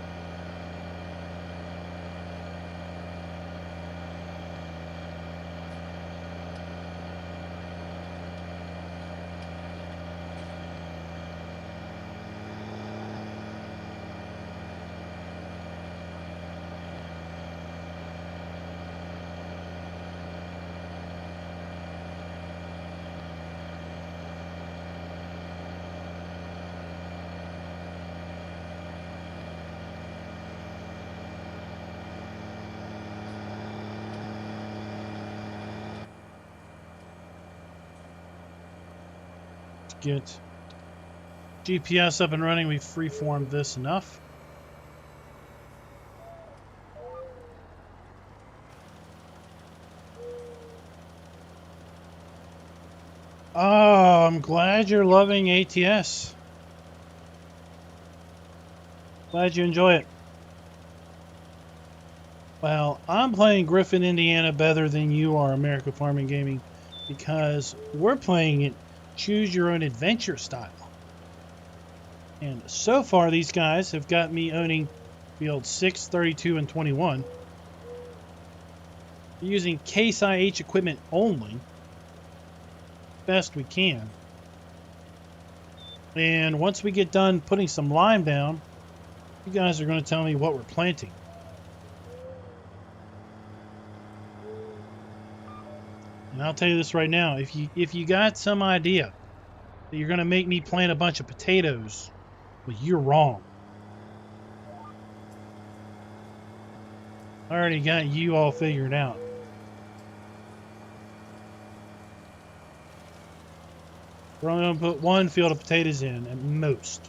Get GPS up and running. We've freeformed this enough. Oh, I'm glad you're loving ATS. Glad you enjoy it. Well, I'm playing Griffin Indiana better than you are, America Farming Gaming, because we're playing it choose your own adventure style. And so far, these guys have got me owning field 6, 32, and 21. We're using Case IH equipment only, best we can. And once we get done putting some lime down, you guys are going to tell me what we're planting. And I'll tell you this right now, if you got some idea that you're going to make me plant a bunch of potatoes, well, you're wrong. I already got you all figured out. We're only going to put one field of potatoes in at most.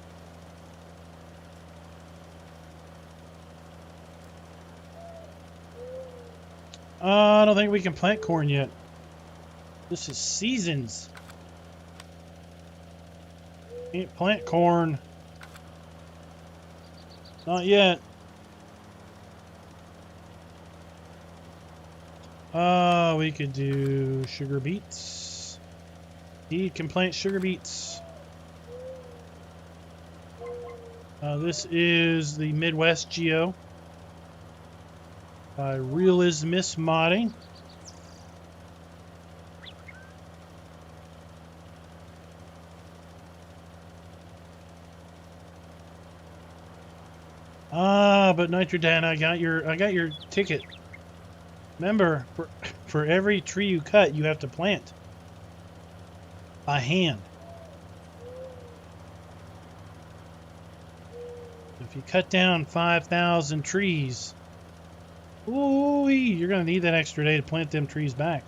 I don't think we can plant corn yet. This is seasons. Can't plant corn. Not yet. We could do sugar beets. He can plant sugar beets. This is the Midwest Geo by Realismus Modding. But Nitrodad, I got your ticket. Remember, for every tree you cut, you have to plant by hand. If you cut down 5,000 trees, ooh, you're going to need that extra day to plant them trees back.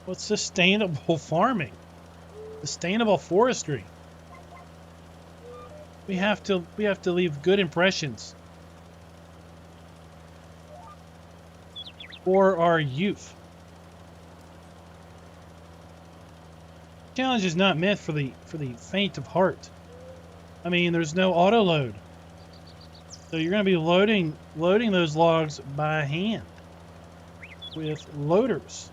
What's sustainable farming? Sustainable forestry. We have to leave good impressions for our youth. Challenge is not meant for the faint of heart. I mean, there's no auto load, so you're going to be loading those logs by hand with loaders,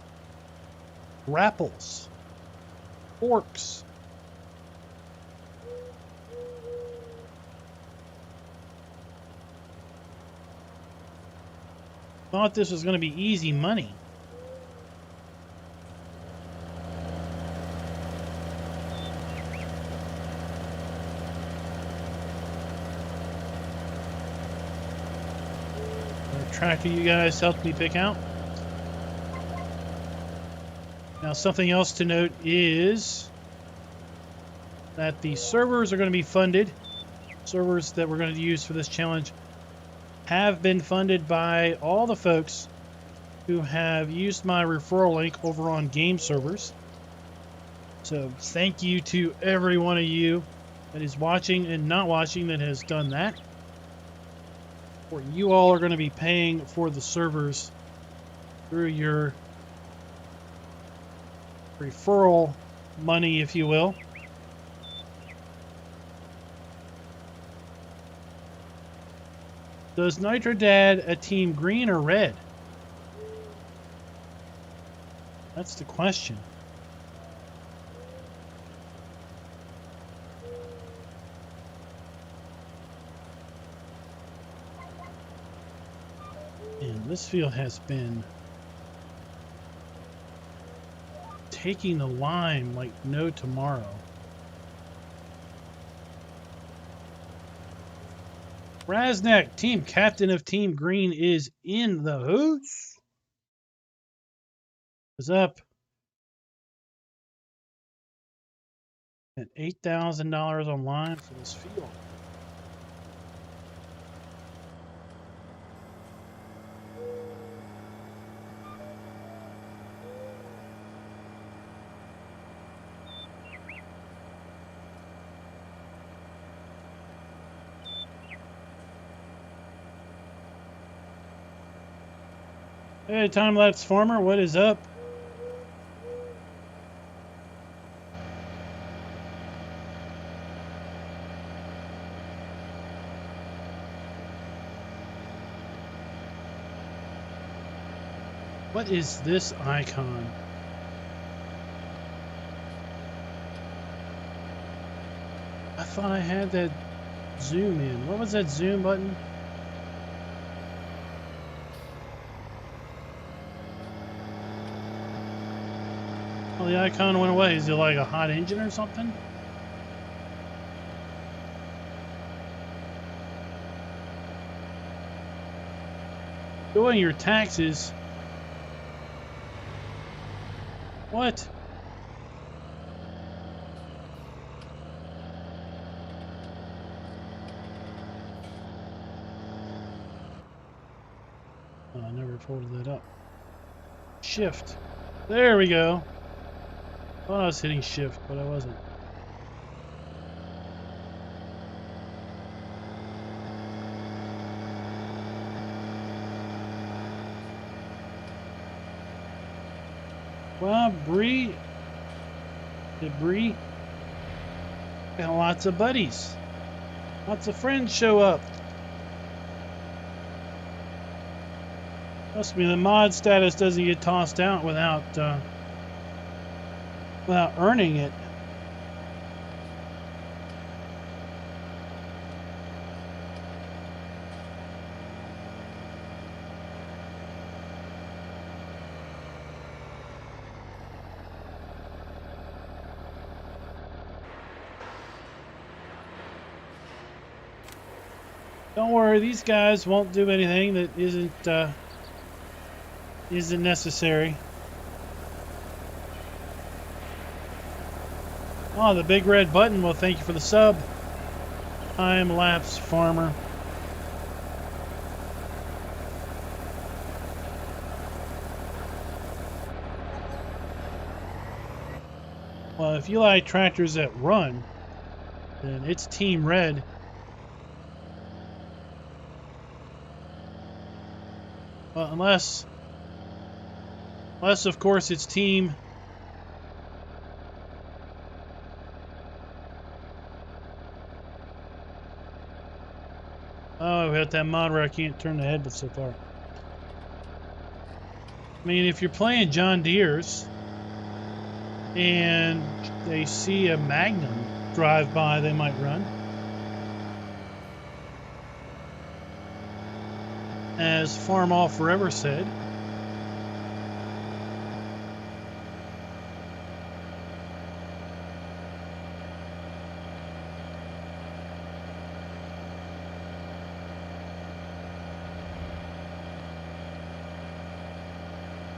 grapples, forks. Thought this was going to be easy money. The tractor you guys helped me pick out. Now, something else to note is that the servers are going to be funded. Servers that we're going to use for this challenge have been funded by all the folks who have used my referral link over on game servers. So thank you to every one of you that is watching and not watching that has done that. Or you all are going to be paying for the servers through your referral money, if you will. Does Nitrodad a team green or red? That's the question. And this field has been taking the line like no tomorrow. Raznek, team captain of Team Green, is in the house. Is up at $8,000 online for this field. Hey, time-lapse farmer, what is up? What is this icon? I thought I had that zoom in. What was that zoom button? Oh, Well, the icon went away. Is it like a hot engine or something? Doing your taxes. What? Oh, I never folded that up. Shift. There we go. I thought I was hitting shift, but I wasn't. Well, Bree. Did Bree? Got lots of buddies. Lots of friends show up. Trust me, the mod status doesn't get tossed out without earning it. Don't worry, these guys won't do anything that isn't necessary. Oh, the big red button. Well, thank you for the sub. Time lapse farmer. Well, if you like tractors that run, then it's Team Red. Well, unless of course it's Team. Oh, we got that mod where I can't turn the head so far. I mean, if you're playing John Deere's and they see a Magnum drive by, they might run. As Farm All Forever said.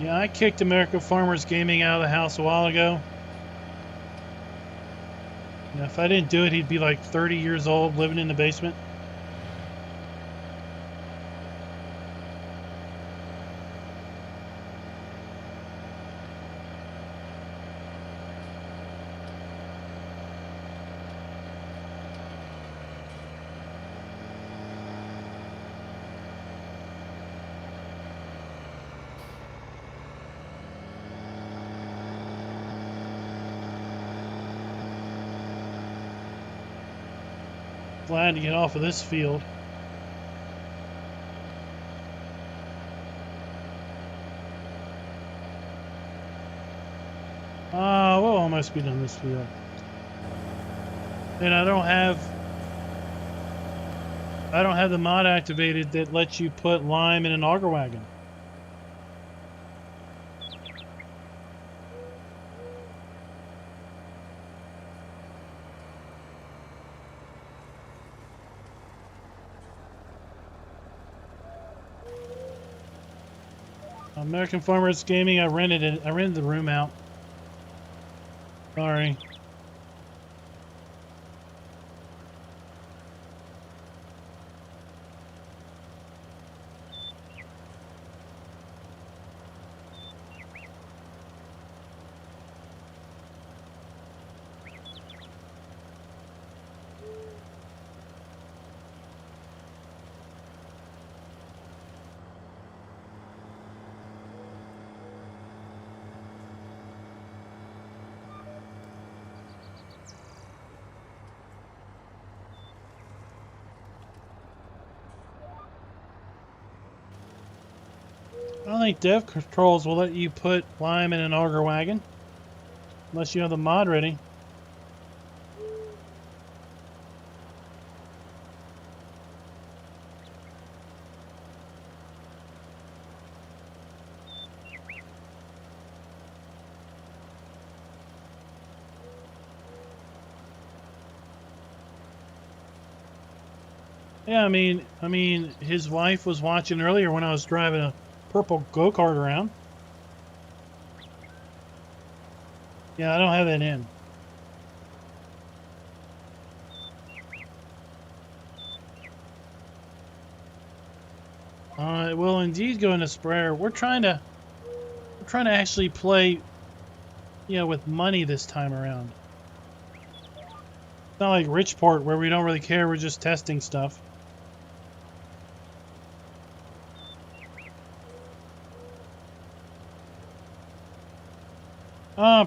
Yeah, I kicked American Farmers Gaming out of the house a while ago. And if I didn't do it, he'd be like 30 years old, living in the basement. Glad to get off of this field. We'll almost be done this field. And I don't have the mod activated that lets you put lime in an auger wagon. American Farmers Gaming, I rented it. I rented the room out. Sorry. I don't think dev controls will let you put lime in an auger wagon unless you have the mod ready. Yeah, I mean, his wife was watching earlier when I was driving a purple go-kart around. Yeah, I don't have that in. It will indeed go into sprayer. We're trying to actually play, with money this time around. It's not like Richport where we don't really care. We're just testing stuff.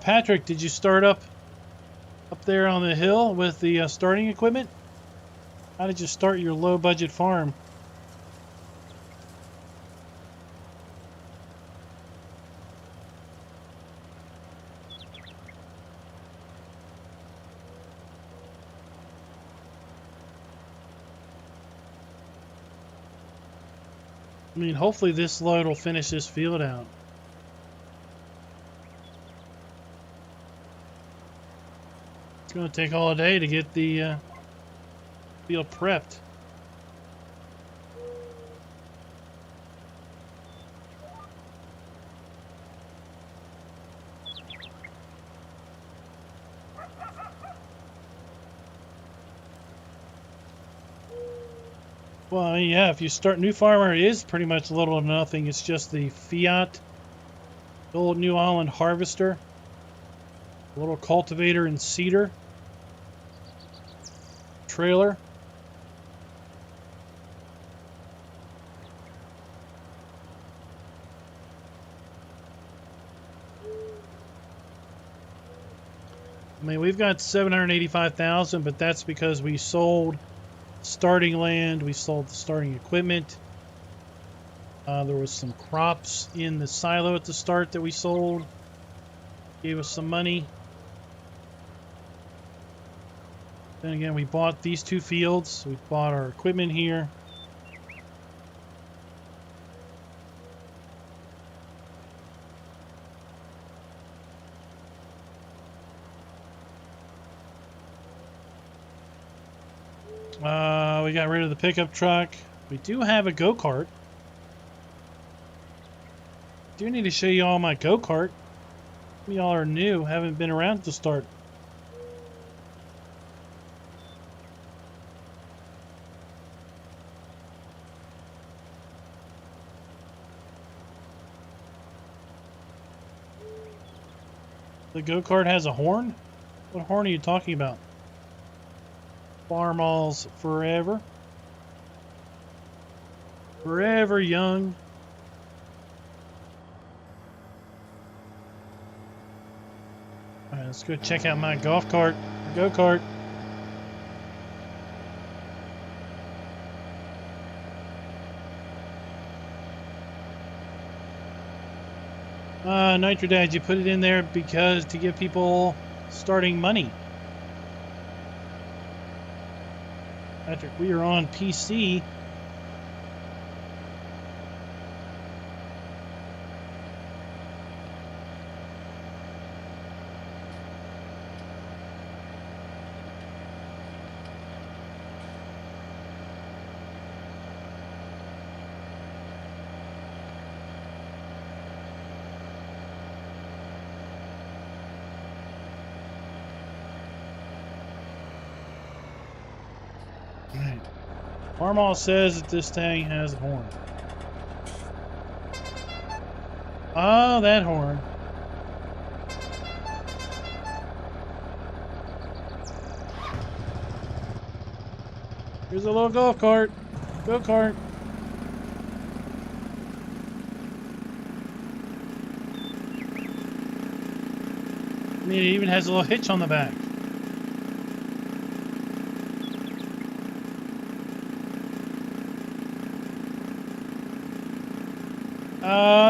Patrick, did you start up there on the hill with the starting equipment? How did you start your low-budget farm? I mean, hopefully this load will finish this field out. It's going to take all day to get the field prepped. Well, I mean, yeah, if you start new farmer, it is pretty much little or nothing. It's just the Fiat, the old New Holland harvester, a little cultivator and seeder, trailer. I mean, we've got 785,000, but that's because we sold starting land, we sold the starting equipment. There was some crops in the silo at the start that we sold. Gave us some money. Then again, we bought these two fields. We bought our equipment here. We got rid of the pickup truck. We do have a go-kart. Do need to show you all my go-kart. Y'all are new, haven't been around at the start. The go-kart has a horn? What horn are you talking about? Farmall's forever. Forever young. Alright, let's go check out my golf cart. Go-kart. Nitrodad, you put it in there because to give people starting money. Patrick, we are on PC. Farmall says that this thing has a horn. Oh, that horn. Here's a little golf cart. Go-kart. I mean, it even has a little hitch on the back.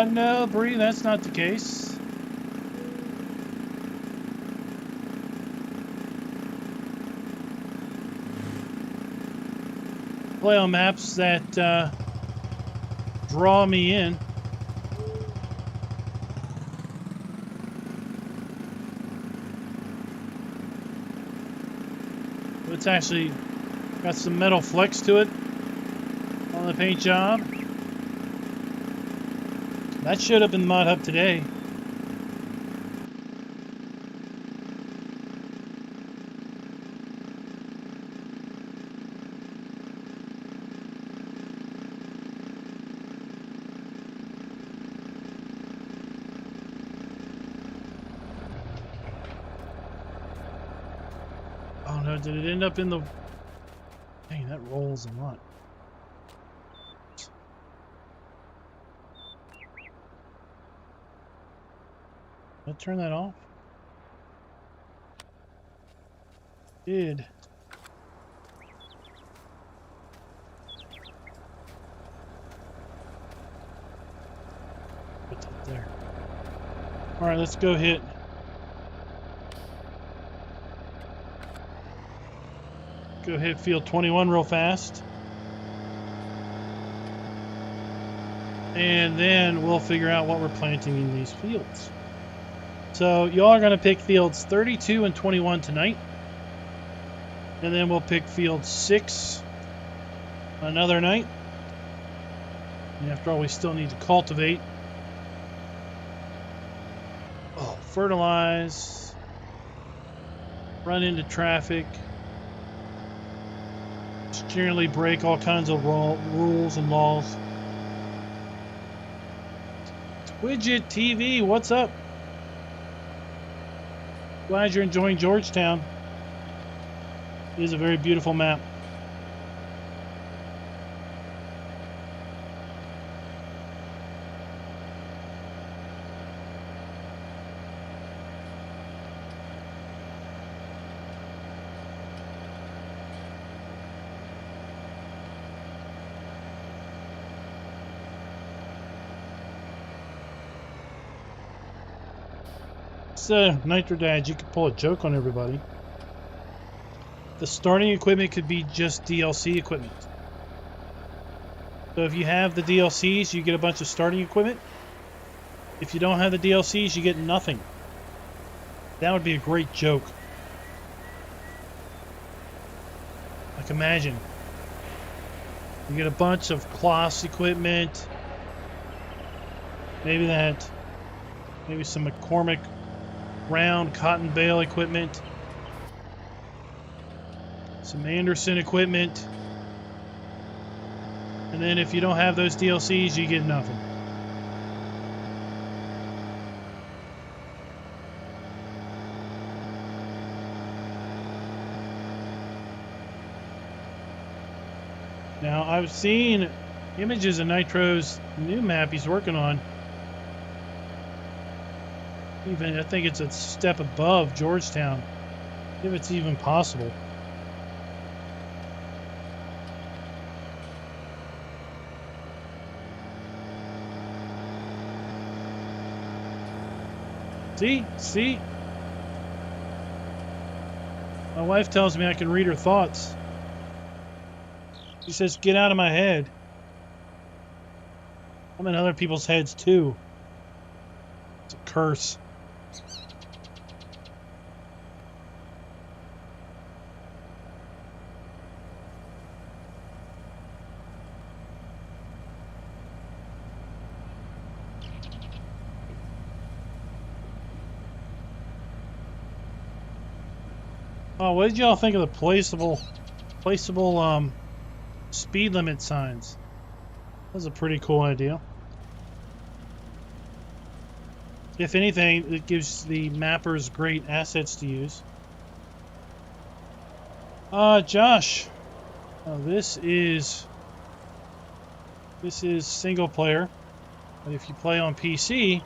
No, Bree, that's not the case. Play on maps that draw me in. It's actually got some metal flex to it. on the paint job. That showed up in the mod hub today. Oh no, did it end up in the... Dang, that rolls a lot. Did I turn that off? Did. Put that there. Alright, let's go hit. Go hit field 21 real fast. And then we'll figure out what we're planting in these fields. So y'all are going to pick fields 32 and 21 tonight. And then we'll pick field 6 another night. And after all, we still need to cultivate. Oh, fertilize. Run into traffic. Just generally break all kinds of rules and laws. Widget TV, what's up? Glad you're enjoying Georgetown. It is a very beautiful map. So, Nitro Dad, you could pull a joke on everybody. The starting equipment could be just DLC equipment. So if you have the DLCs, you get a bunch of starting equipment. If you don't have the DLCs, you get nothing. That would be a great joke. Like imagine. You get a bunch of Kloss equipment. Maybe some McCormick round cotton bale equipment. Some Anderson equipment. And then if you don't have those DLCs, you get nothing. Now, I've seen images of Nitro's new map he's working on. Even, I think it's a step above Georgetown, if it's even possible. See? My wife tells me I can read her thoughts. She says, get out of my head. I'm in other people's heads too. It's a curse. Oh, what did y'all think of the placeable speed limit signs? That was a pretty cool idea. If anything, it gives the mappers great assets to use. Josh. Oh, this is single player. But if you play on PC,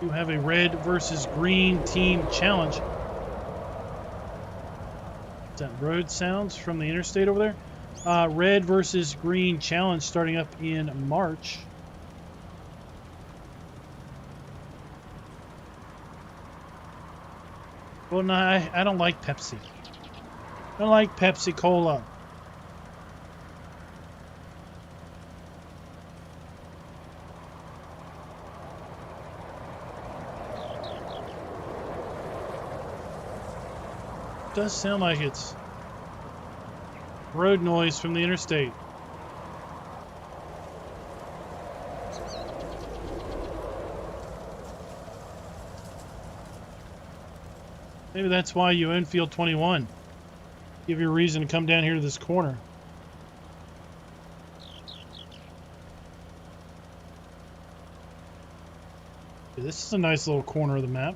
you have a red versus green team challenge. Is that road sounds from the interstate over there? Red versus green challenge starting up in March. Well, no, I don't like Pepsi. I don't like Pepsi Cola. It does sound like it's... road noise from the interstate. Maybe that's why you own Field 21. Give you a reason to come down here to this corner. This is a nice little corner of the map.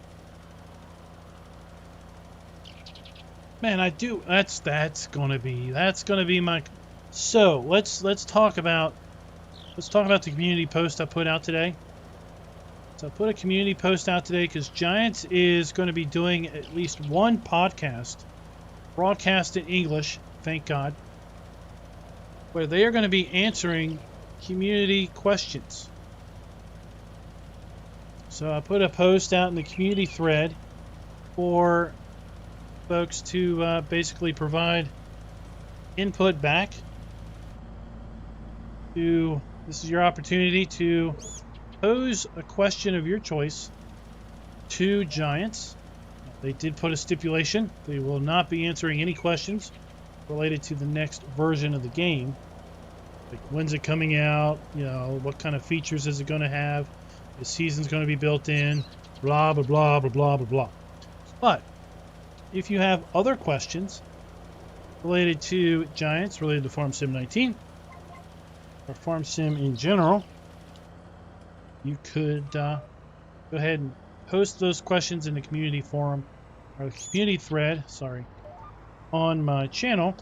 Man, I do. That's gonna be my. So let's talk about the community post I put out today. So I put a community post out today because Giants is going to be doing at least one podcast, broadcast in English, thank God, where they are going to be answering community questions. So I put a post out in the community thread for folks to basically provide input back. This is your opportunity to pose a question of your choice to Giants. They did put a stipulation. They will not be answering any questions related to the next version of the game. Like, when's it coming out? You know, what kind of features is it going to have? The season's going to be built in. Blah, blah, blah, blah, blah, blah, blah. But if you have other questions related to Giants, related to Farm Sim 19, or Farm Sim in general, you could go ahead and post those questions in the community forum, or the community thread, sorry, on my channel.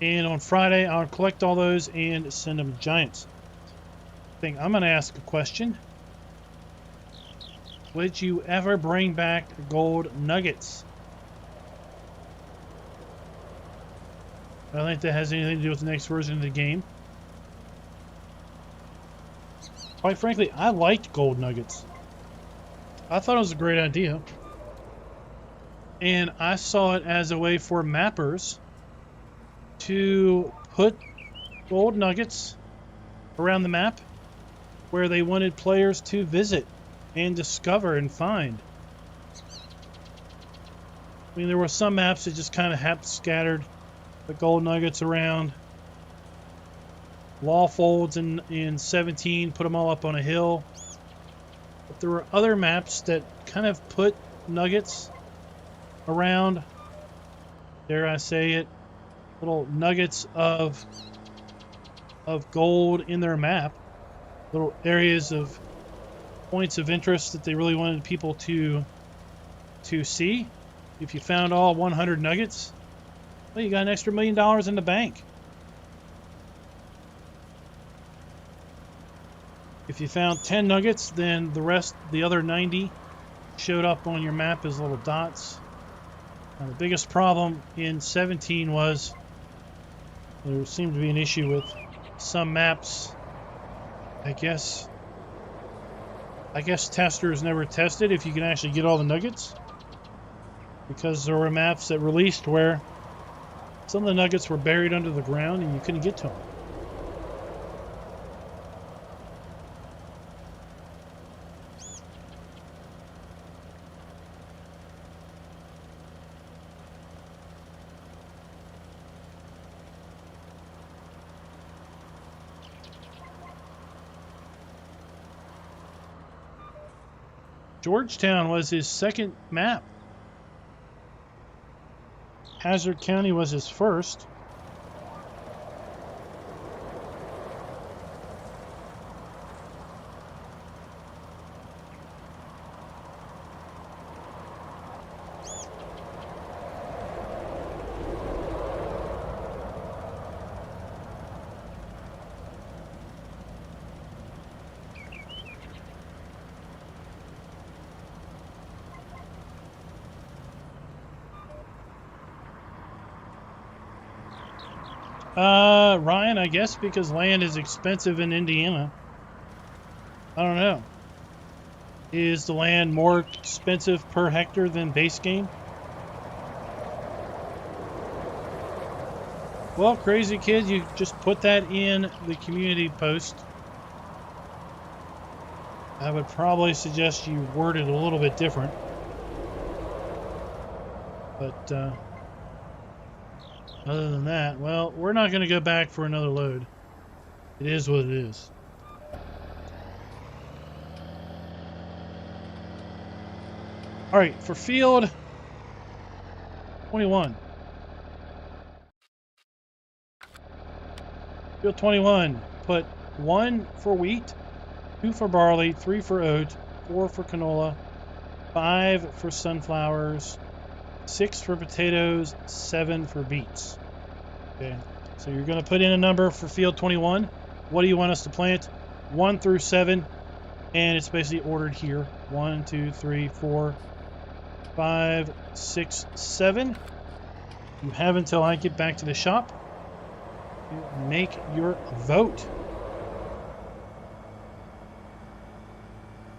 And on Friday, I'll collect all those and send them to Giants. I'm going to ask a question. Would you ever bring back gold nuggets? I don't think that has anything to do with the next version of the game. Quite frankly, I liked gold nuggets. I thought it was a great idea. And I saw it as a way for mappers to put gold nuggets around the map where they wanted players to visit and discover and find. I mean, there were some maps that just kind of had scattered the gold nuggets around. Law folds in 17, put them all up on a hill. But there were other maps that kind of put nuggets around, dare I say it, little nuggets of gold in their map. Little areas of points of interest that they really wanted people to see. If you found all 100 nuggets, well, you got an extra $1 million in the bank. If you found 10 nuggets, then the other 90 showed up on your map as little dots. Now, the biggest problem in 17 was there seemed to be an issue with some maps. I guess testers never tested if you can actually get all the nuggets, because there were maps that released where some of the nuggets were buried under the ground and you couldn't get to them. Georgetown was his second map. Hazard County was his first. Ryan, I guess because land is expensive in Indiana. I don't know. Is the land more expensive per hectare than base game? Well, crazy kid, you just put that in the community post. I would probably suggest you word it a little bit different. But Other than that, well, we're not going to go back for another load. It is what it is. All right, for field 21. Field 21, put 1 for wheat, 2 for barley, 3 for oat, 4 for canola, 5 for sunflowers, 6 for potatoes, 7 for beets. Okay, so you're going to put in a number for field 21. What do you want us to plant? 1 through 7, and it's basically ordered here. 1, 2, 3, 4, 5, 6, 7. You have until I get back to the shop to make your vote.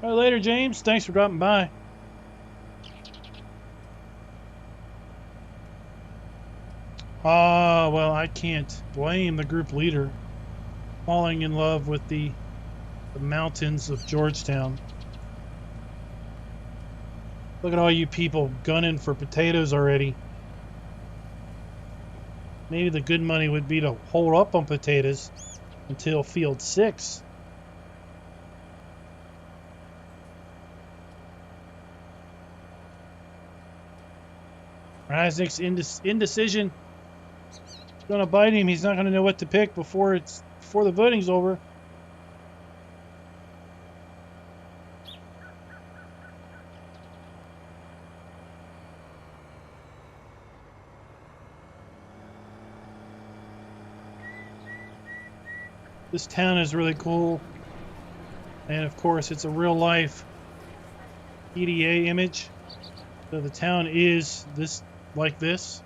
All right, later, James. Thanks for dropping by. Well, I can't blame the group leader falling in love with the mountains of Georgetown. Look at all you people gunning for potatoes already. Maybe the good money would be to hold up on potatoes until field 6. Isaac's indecision. It's gonna bite him. He's not gonna know what to pick before the voting's over. This town is really cool. And of course, it's a real life PDA image. So the town is like this.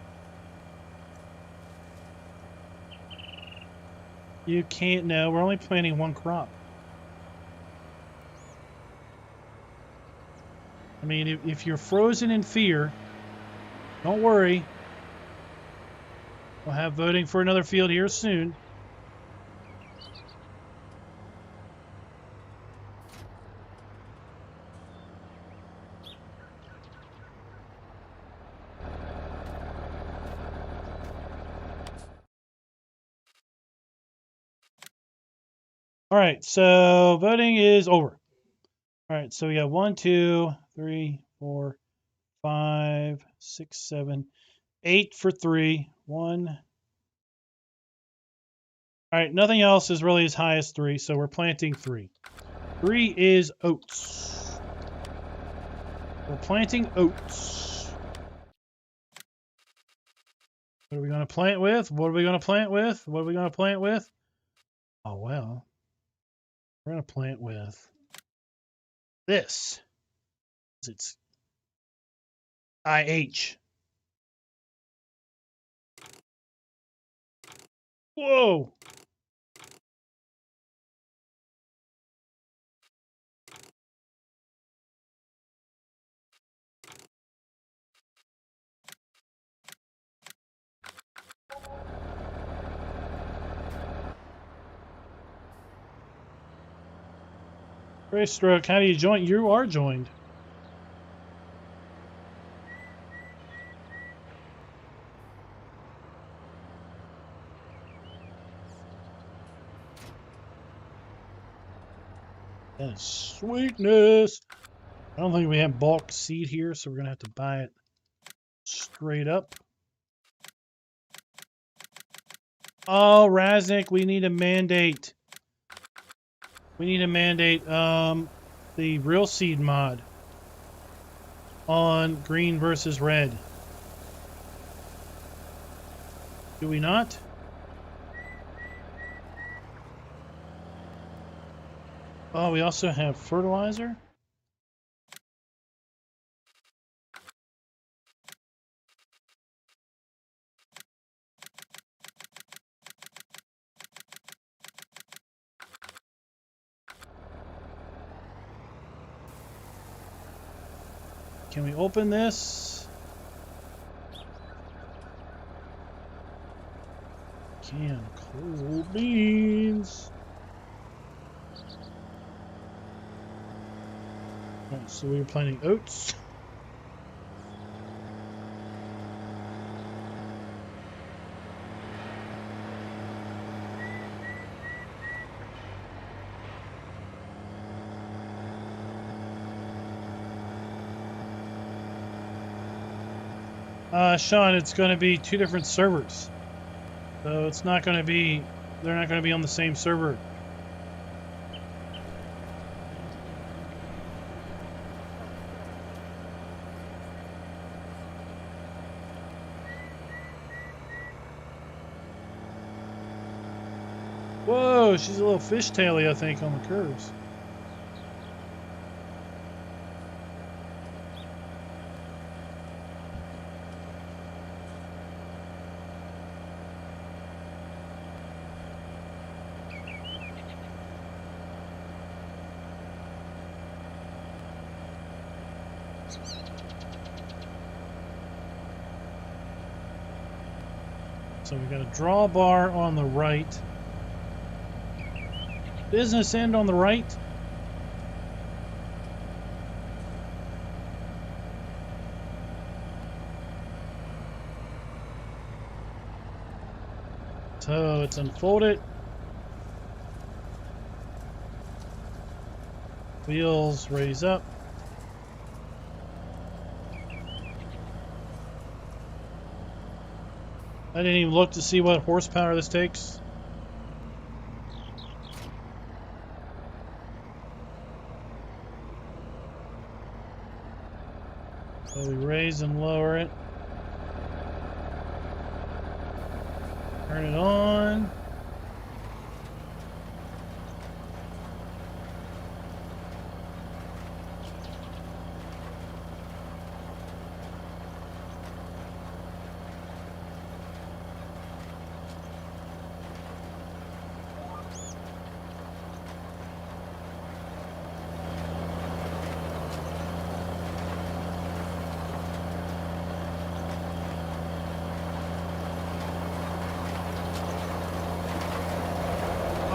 You can't know. We're only planting 1 crop. I mean, if you're frozen in fear, don't worry. We'll have voting for another field here soon. All right, so voting is over. All right, so we got 1, 2, 3, 4, 5, 6, 7, 8 for 3. 1. All right, nothing else is really as high as 3, so we're planting 3. 3 is oats. We're planting oats. What are we going to plant with? What are we going to plant with? What are we going to plant with? Oh, well. We're going to plant with this. It's IH. Whoa! Gray Stroke, how do you join? You are joined. That is sweetness. I don't think we have bulk seed here, so we're going to have to buy it straight up. Oh, Raznik, we need a mandate. We need to mandate the real seed mod on green versus red. Do we not? Oh, we also have fertilizer. Can we open this? Can cold beans. Alright, so we were planting oats. Sean, it's going to be 2 different servers. So it's not going to be, they're not going to be on the same server. Whoa, she's a little fishtaily, I think, on the curves. So we got a drawbar on the right. Business end on the right. So it's unfolded. Wheels raise up. I didn't even look to see what horsepower this takes. So we raise and lower it. Turn it on.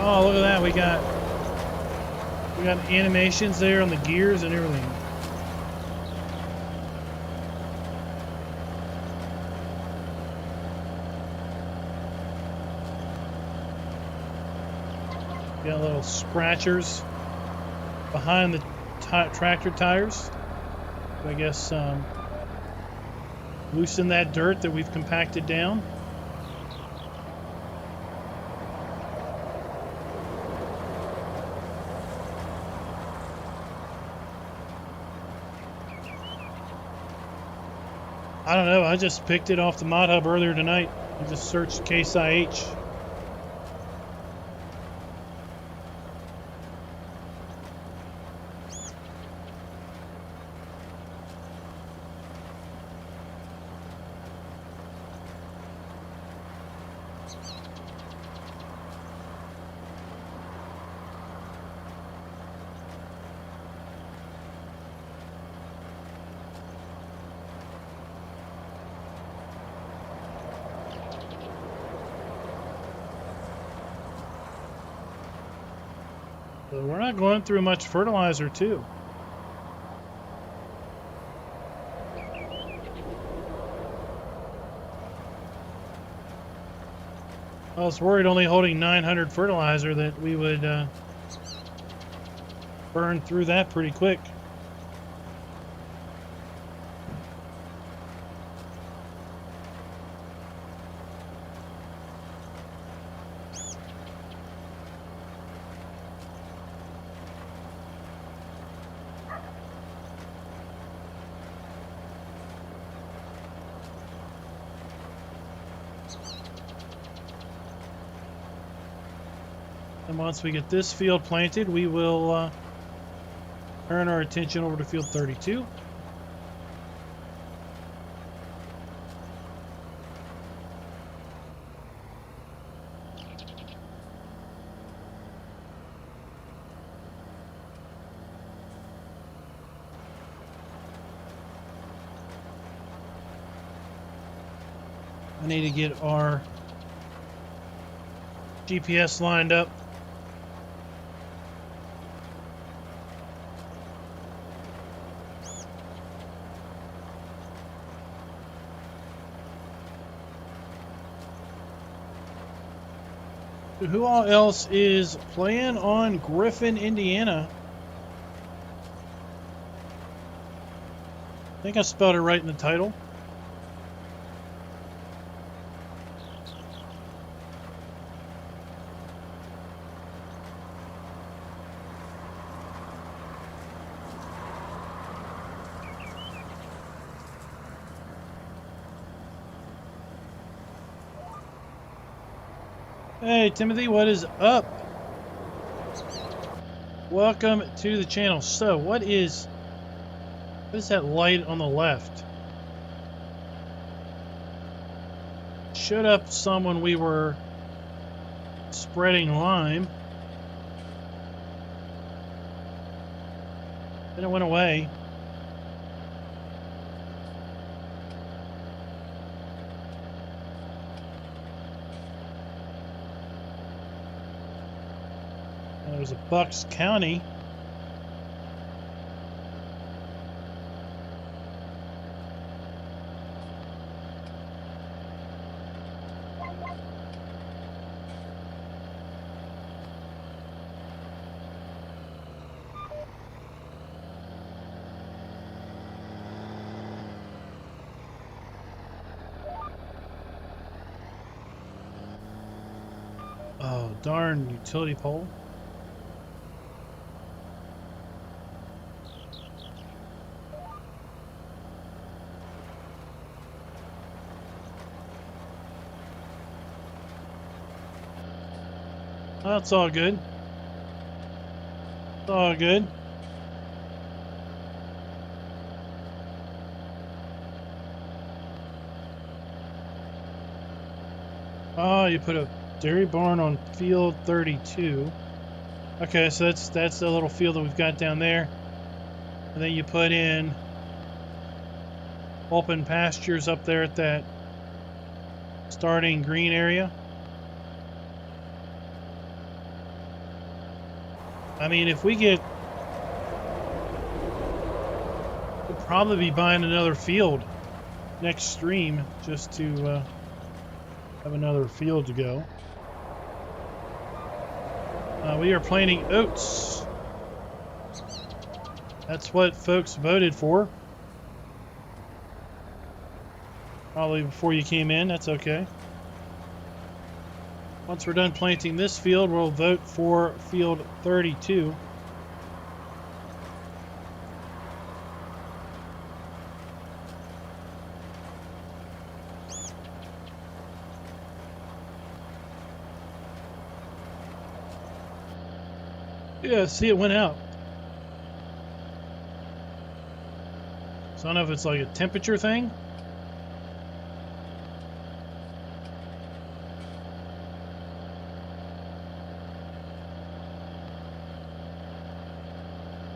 Oh, look at that. We got animations there on the gears and everything. Got little scratchers behind the tractor tires. I guess loosen that dirt that we've compacted down. I don't know, I just picked it off the Mod Hub earlier tonight. I just searched Case IH. So we're not going through much fertilizer, too. I was worried only holding 900 fertilizer that we would burn through that pretty quick. And once we get this field planted, we will turn our attention over to field 32. I need to get our GPS lined up. Who all else is playing on Griffin, Indiana? I think I spelled it right in the title. Hey, Timothy, what is up? Welcome to the channel. So, what is that light on the left? Showed up some when we were spreading lime. Then it went away. There's a Bucks County. Oh, darn utility pole. That's all good. It's all good. Oh, you put a dairy barn on field 32. Okay, so that's the little field that we've got down there. And then you put in open pastures up there at that starting green area. I mean, if we get... we'll probably be buying another field next stream just to have another field to go. We are planting oats. That's what folks voted for. Probably before you came in, that's okay. Once we're done planting this field, we'll vote for field 32. Yeah, see, it went out. So I don't know if it's like a temperature thing.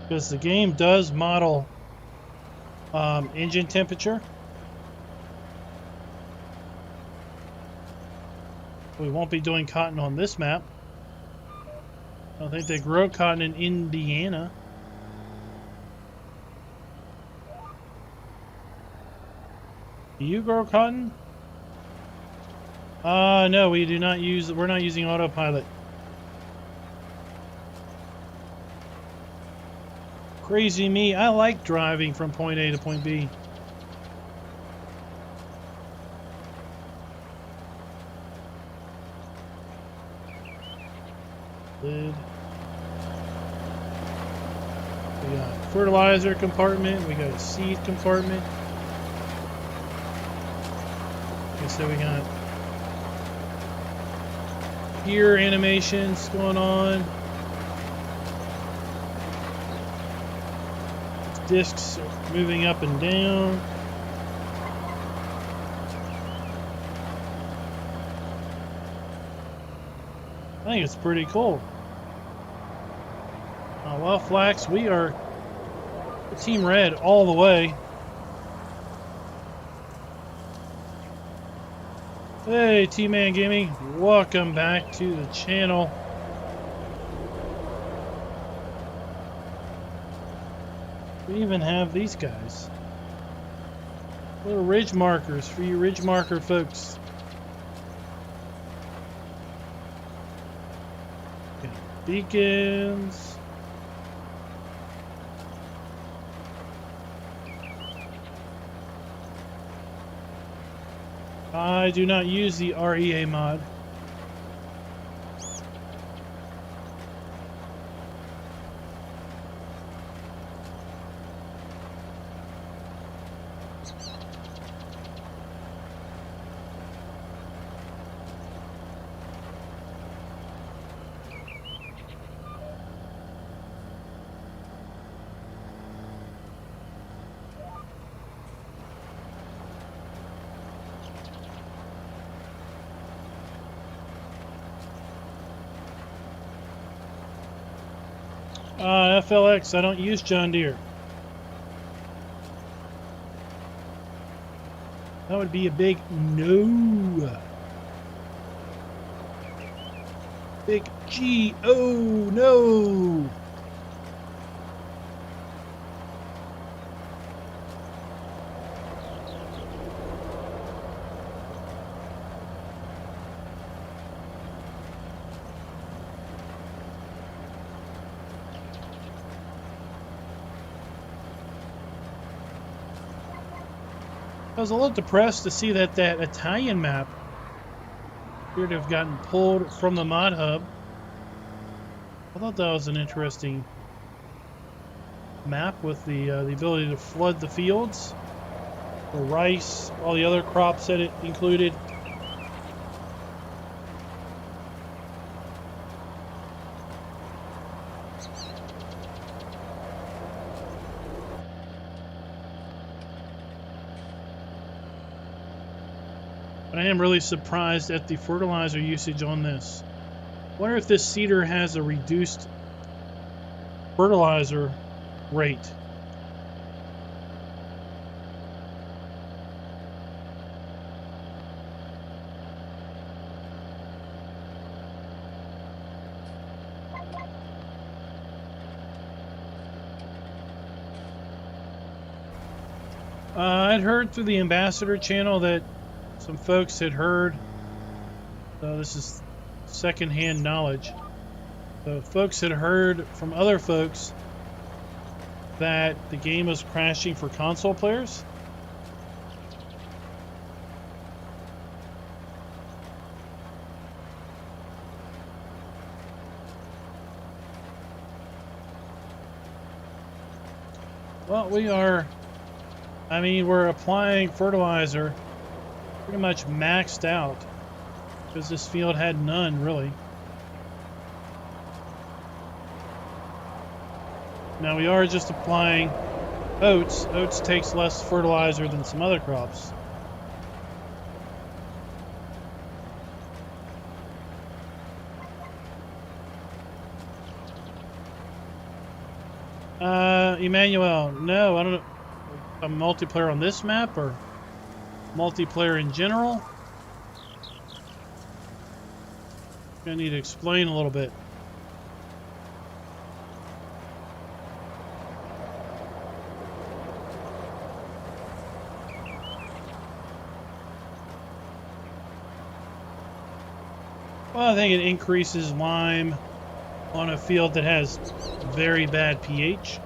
Because the game does model engine temperature. We won't be doing cotton on this map. I don't think they grow cotton in Indiana. Do you grow cotton? No, we do not use, we're not using autopilot. Crazy me, I like driving from point A to point B. Lid. We got a fertilizer compartment, we got a seed compartment. Okay, so we got gear animations going on. Discs moving up and down. I think it's pretty cool. Well, Flax, we are Team Red all the way. Hey, T-Man Gaming, welcome back to the channel. We even have these guys. Little ridge markers for you ridge marker folks. Okay, beacons. I do not use the REA mod. FLX, I don't use John Deere. That would be a big no. Big G. Oh, no. I was a little depressed to see that Italian map appeared to have gotten pulled from the mod hub. I thought that was an interesting map with the ability to flood the fields for rice, all the other crops that it included. But I am really surprised at the fertilizer usage on this. I wonder if this seeder has a reduced fertilizer rate. I'd heard through the ambassador channel that some folks had heard, so this is secondhand knowledge. So folks had heard from other folks that the game was crashing for console players. Well, we're applying fertilizer pretty much maxed out because this field had none really. Now we are just applying oats. Oats takes less fertilizer than some other crops. Emmanuel, no, I don't know. A multiplayer on this map or multiplayer in general? I need to explain a little bit. Well, I think it increases lime on a field that has very bad pH.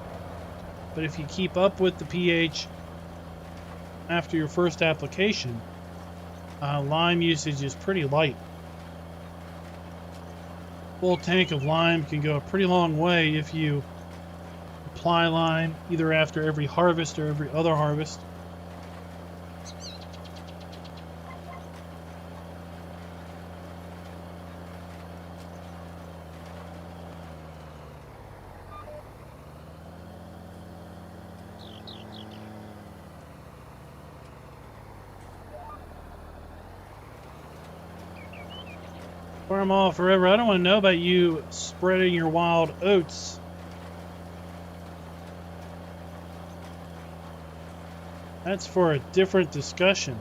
But if you keep up with the pH after your first application, lime usage is pretty light. Full tank of lime can go a pretty long way if you apply lime either after every harvest or every other harvest. Farm all forever. I don't want to know about you spreading your wild oats. That's for a different discussion.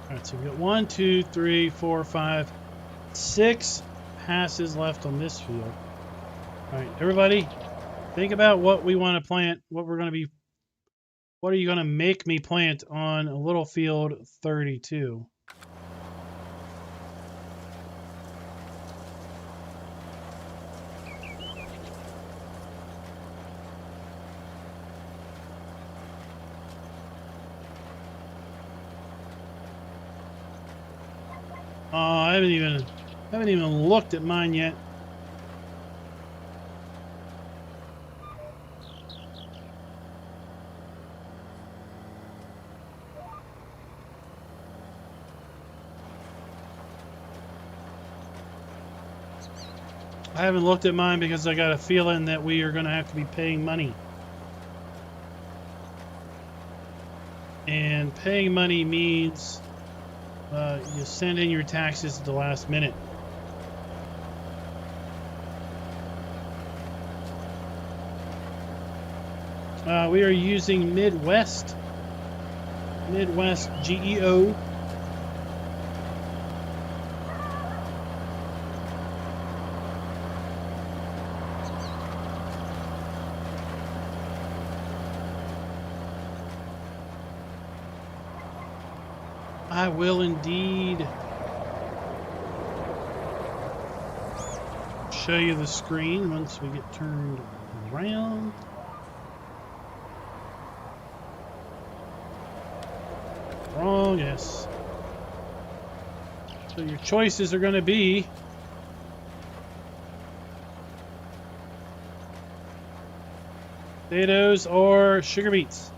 Alright, so we got 1, 2, 3, 4, 5, 6 passes left on this field. Alright, everybody, think about what we want to plant, what are you going to make me plant on a little field 32? Oh, I haven't even looked at mine yet. I haven't looked at mine because I got a feeling that we are going to have to be paying money. And paying money means you send in your taxes at the last minute. We are using Midwest GEO. I will indeed show you the screen once we get turned around. Wrong, yes. So your choices are going to be potatoes or sugar beets.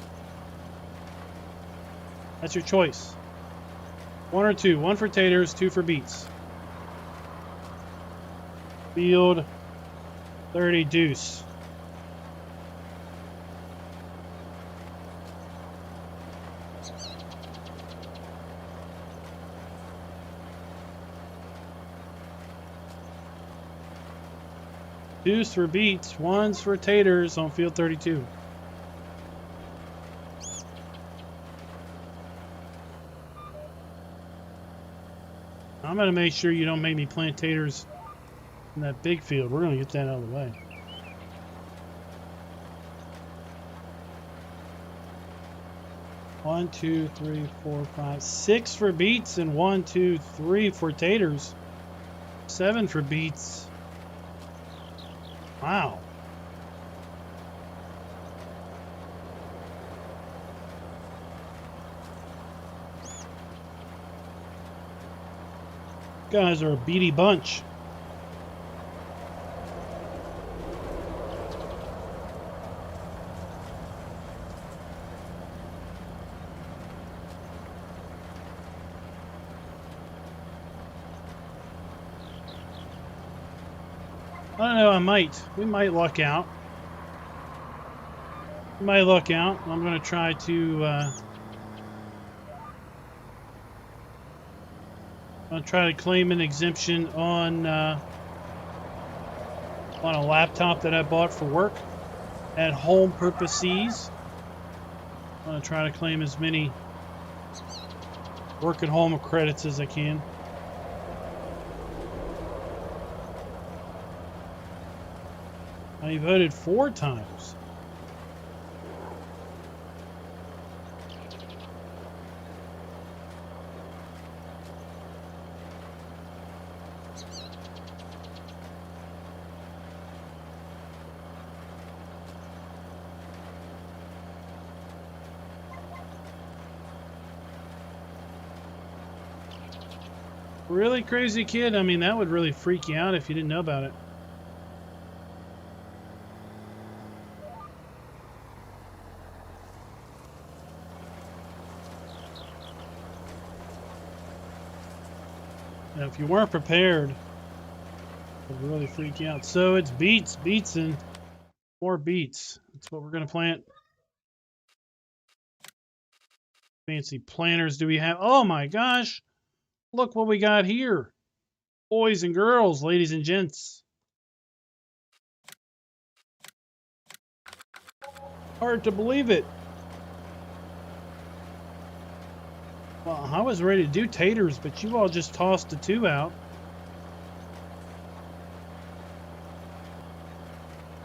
That's your choice. One or two. One for taters, two for beets. Field 30 deuce. Deuce for beets, ones for taters on field 32. I'm going to make sure you don't make me plant taters in that big field. We're going to get that out of the way. One, two, three, four, five, 6 for beets and 1, 2, 3 for taters. 7 for beets. Wow. You guys are a beady bunch. I don't know, we might luck out. We might luck out. I'm going to try to, claim an exemption on a laptop that I bought for work at home purposes. I'm going to try to claim as many work at home credits as I can. I voted 4 times. Really, crazy kid? I mean, that would really freak you out if you didn't know about it. Now, if you weren't prepared, it would really freak you out. So it's beets, and more beets. That's what we're going to plant. Fancy planters do we have? Oh my gosh! Look what we got here. Boys and girls, ladies and gents. Hard to believe it. Well, I was ready to do taters, but you all just tossed the 2 out.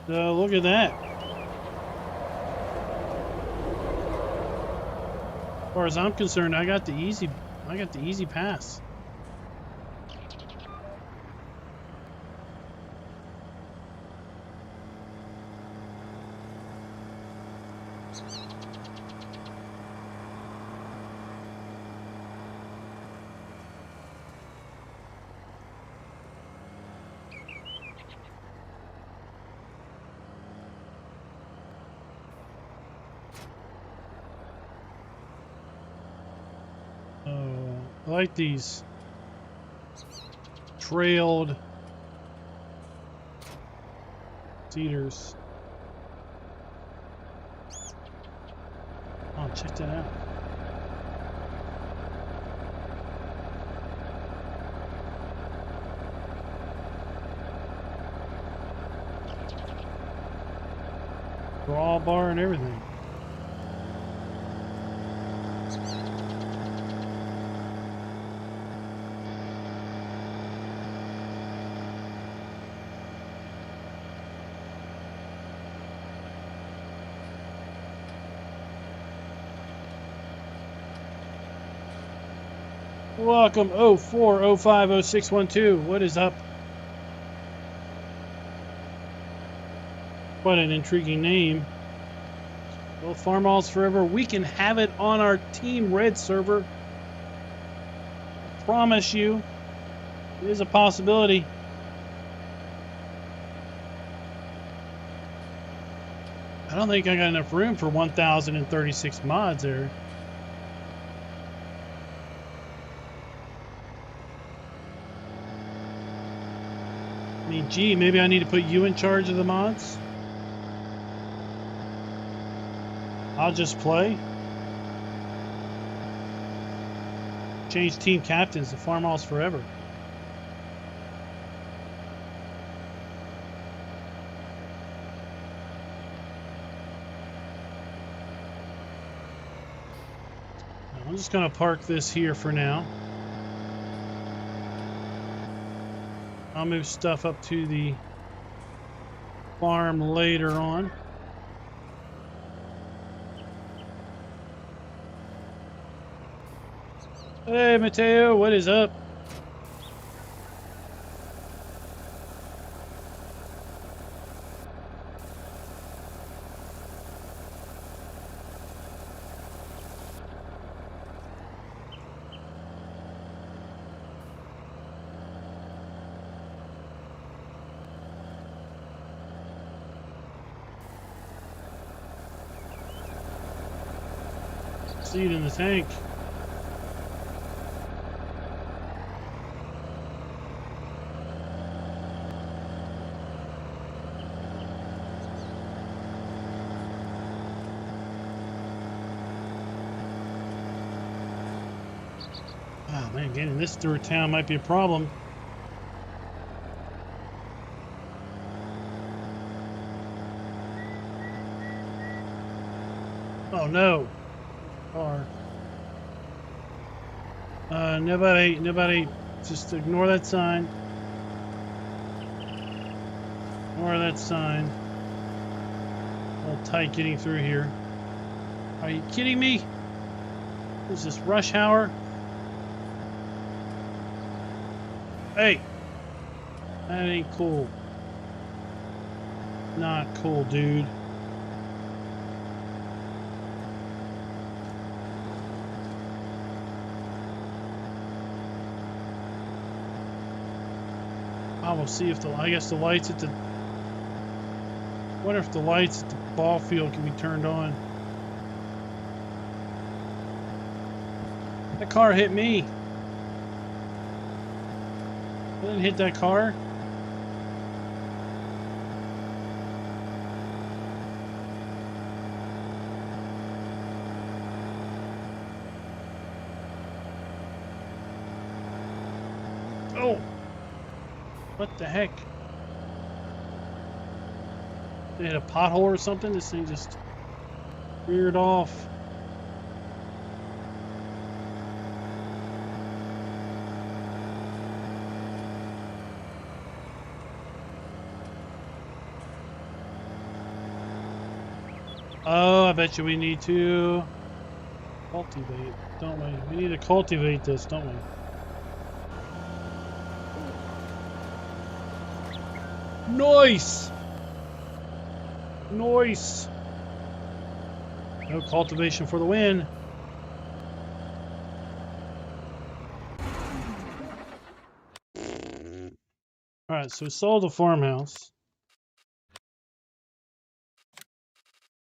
So look at that. As far as I'm concerned, I got the easy pass. I like these trailed cedars. Oh, check that out. Drawbar and everything. Welcome 04050612. What is up? What an intriguing name. Well, Farmall's Forever. We can have it on our Team Red server. Promise you. It is a possibility. I don't think I got enough room for 1,036 mods there. I mean, gee, maybe I need to put you in charge of the mods? I'll just play. Change team captains to Farmall's Forever. I'm just going to park this here for now. I'll move stuff up to the farm later on. Hey, Mateo, what is up? Seed in the tank. Oh man, getting this through town might be a problem. Oh no. Car. Nobody, just ignore that sign. Ignore that sign. A little tight getting through here. Are you kidding me? What is this, rush hour? Hey! That ain't cool. Not cool, dude. I will see if I guess the lights at the... I wonder if the lights at the ball field can be turned on. That car hit me. I didn't hit that car. Oh! What the heck? They hit a pothole or something? This thing just reared off. Oh, I bet you we need to cultivate, don't we? We need to cultivate this, don't we? Nice! Nice! No cultivation for the win. Alright, so we sold the farmhouse.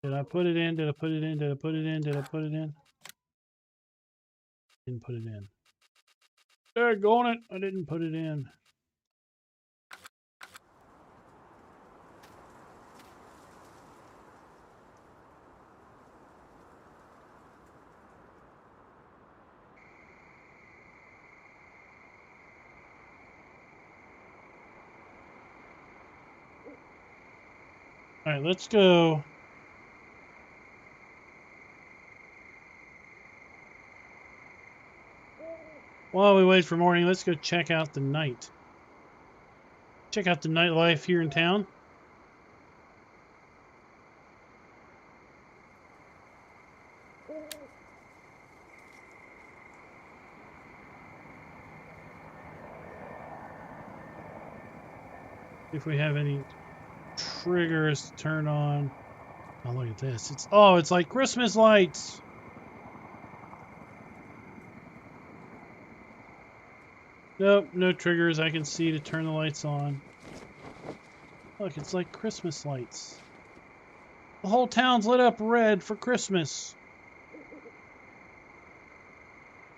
Did I put it in? Did I put it in? Did I put it in? Did I put it in? Didn't put it in. Daggone it, I didn't put it in. Alright, let's go. While we wait for morning, let's go check out the night. Check out the nightlife here in town. If we have any triggers to turn on. Oh, look at this. It's like Christmas lights. Nope, no triggers I can see to turn the lights on. Look, it's like Christmas lights. The whole town's lit up red for Christmas.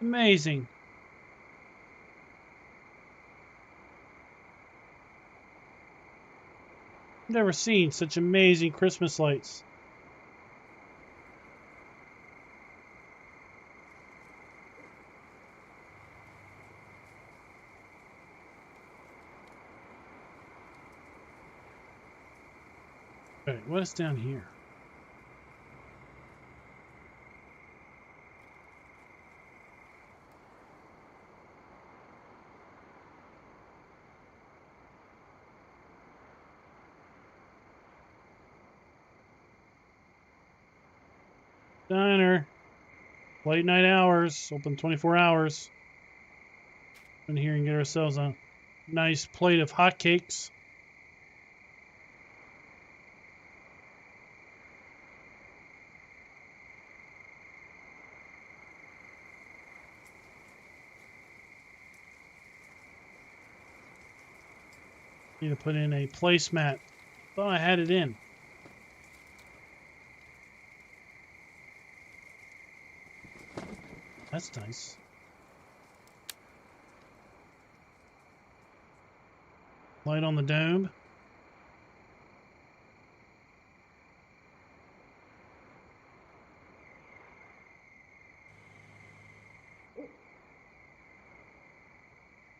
Amazing. I've never seen such amazing Christmas lights. Alright, what is down here? Diner. Late night hours. Open 24 hours. In here and get ourselves a nice plate of hotcakes. Need to put in a placemat. Thought I had it in. That's nice. Light on the dome.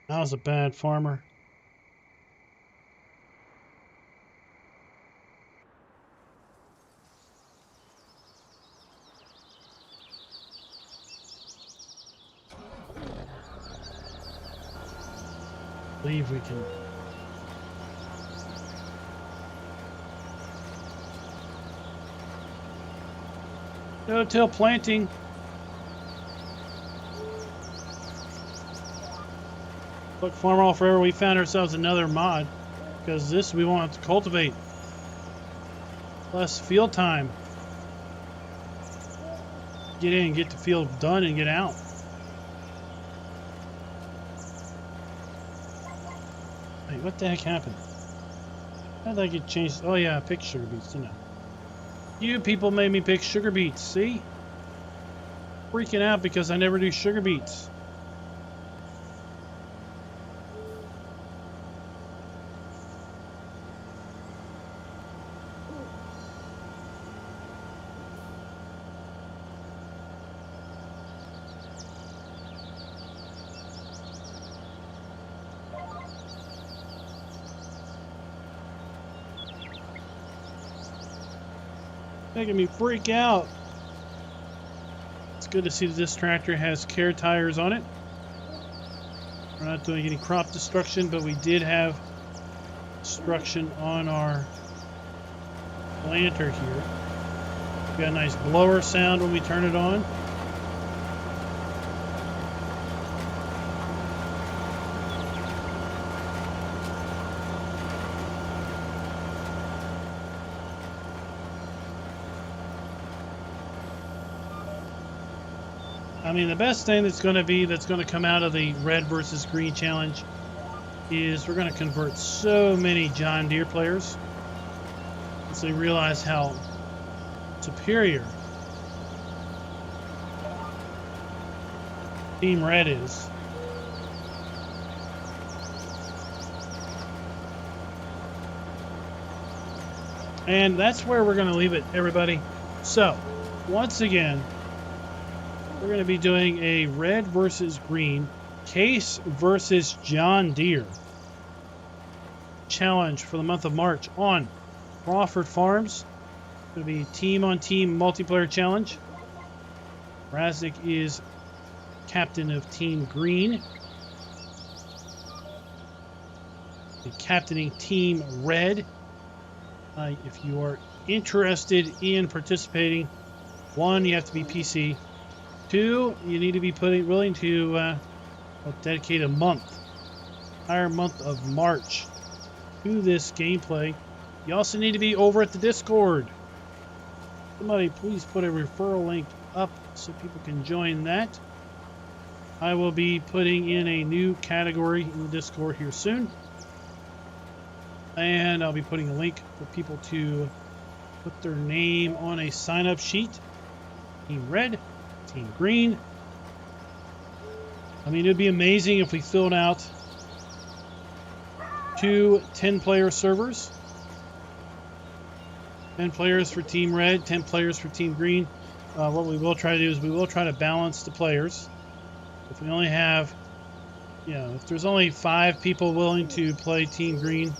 I was a bad farmer. I believe we can. No-till planting. Look, Farm All Forever, we found ourselves another mod. Because this we won't have to cultivate. Less field time. Get in, get the field done, and get out. Wait, what the heck happened? How did I get changed? Oh yeah, I picked sugar beets, didn't I? You people made me pick sugar beets, see? Freaking out because I never do sugar beets. Making me freak out. It's good to see that this tractor has care tires on it. We're not doing any crop destruction, but we did have destruction on our planter here. We got a nice blower sound when we turn it on. I mean, the best thing that's going to come out of the red versus green challenge is we're going to convert so many John Deere players once they realize how superior Team Red is. And that's where we're going to leave it, everybody. So, once again, we're going to be doing a red versus green, Case versus John Deere challenge for the month of March on Crawford Farms. It's going to be team-on-team multiplayer challenge. Raznik is captain of Team Green. Captaining Team Red. If you are interested in participating, 1, you have to be PC. 2, you need to be willing to dedicate a month, entire month of March, to this gameplay. You also need to be over at the Discord. Somebody please put a referral link up so people can join that. I will be putting in a new category in the Discord here soon. And I'll be putting a link for people to put their name on a sign-up sheet. Team Red, Team Green. I mean, it'd be amazing if we filled out 2 10-player servers. 10 players for Team Red, 10 players for Team Green. What we will try to do is we will try to balance the players. If we only have, if there's only 5 people willing to play Team Green,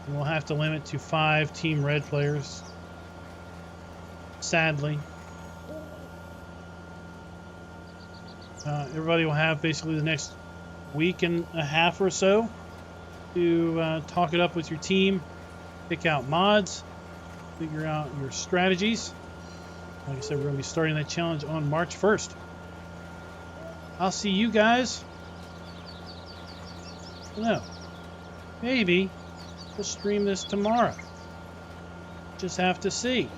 we'll have to limit to 5 Team Red players. Sadly. Everybody will have basically the next week and a half or so to talk it up with your team, pick out mods, figure out your strategies. Like I said, we're going to be starting that challenge on March 1st. I'll see you guys. No. Maybe we'll stream this tomorrow. Just have to see.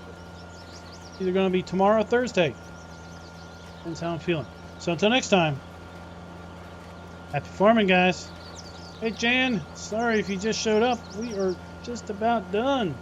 Either going to be tomorrow or Thursday. Depends how I'm feeling. So until next time, happy farming, guys. Hey, Jan, sorry if you just showed up. We are just about done.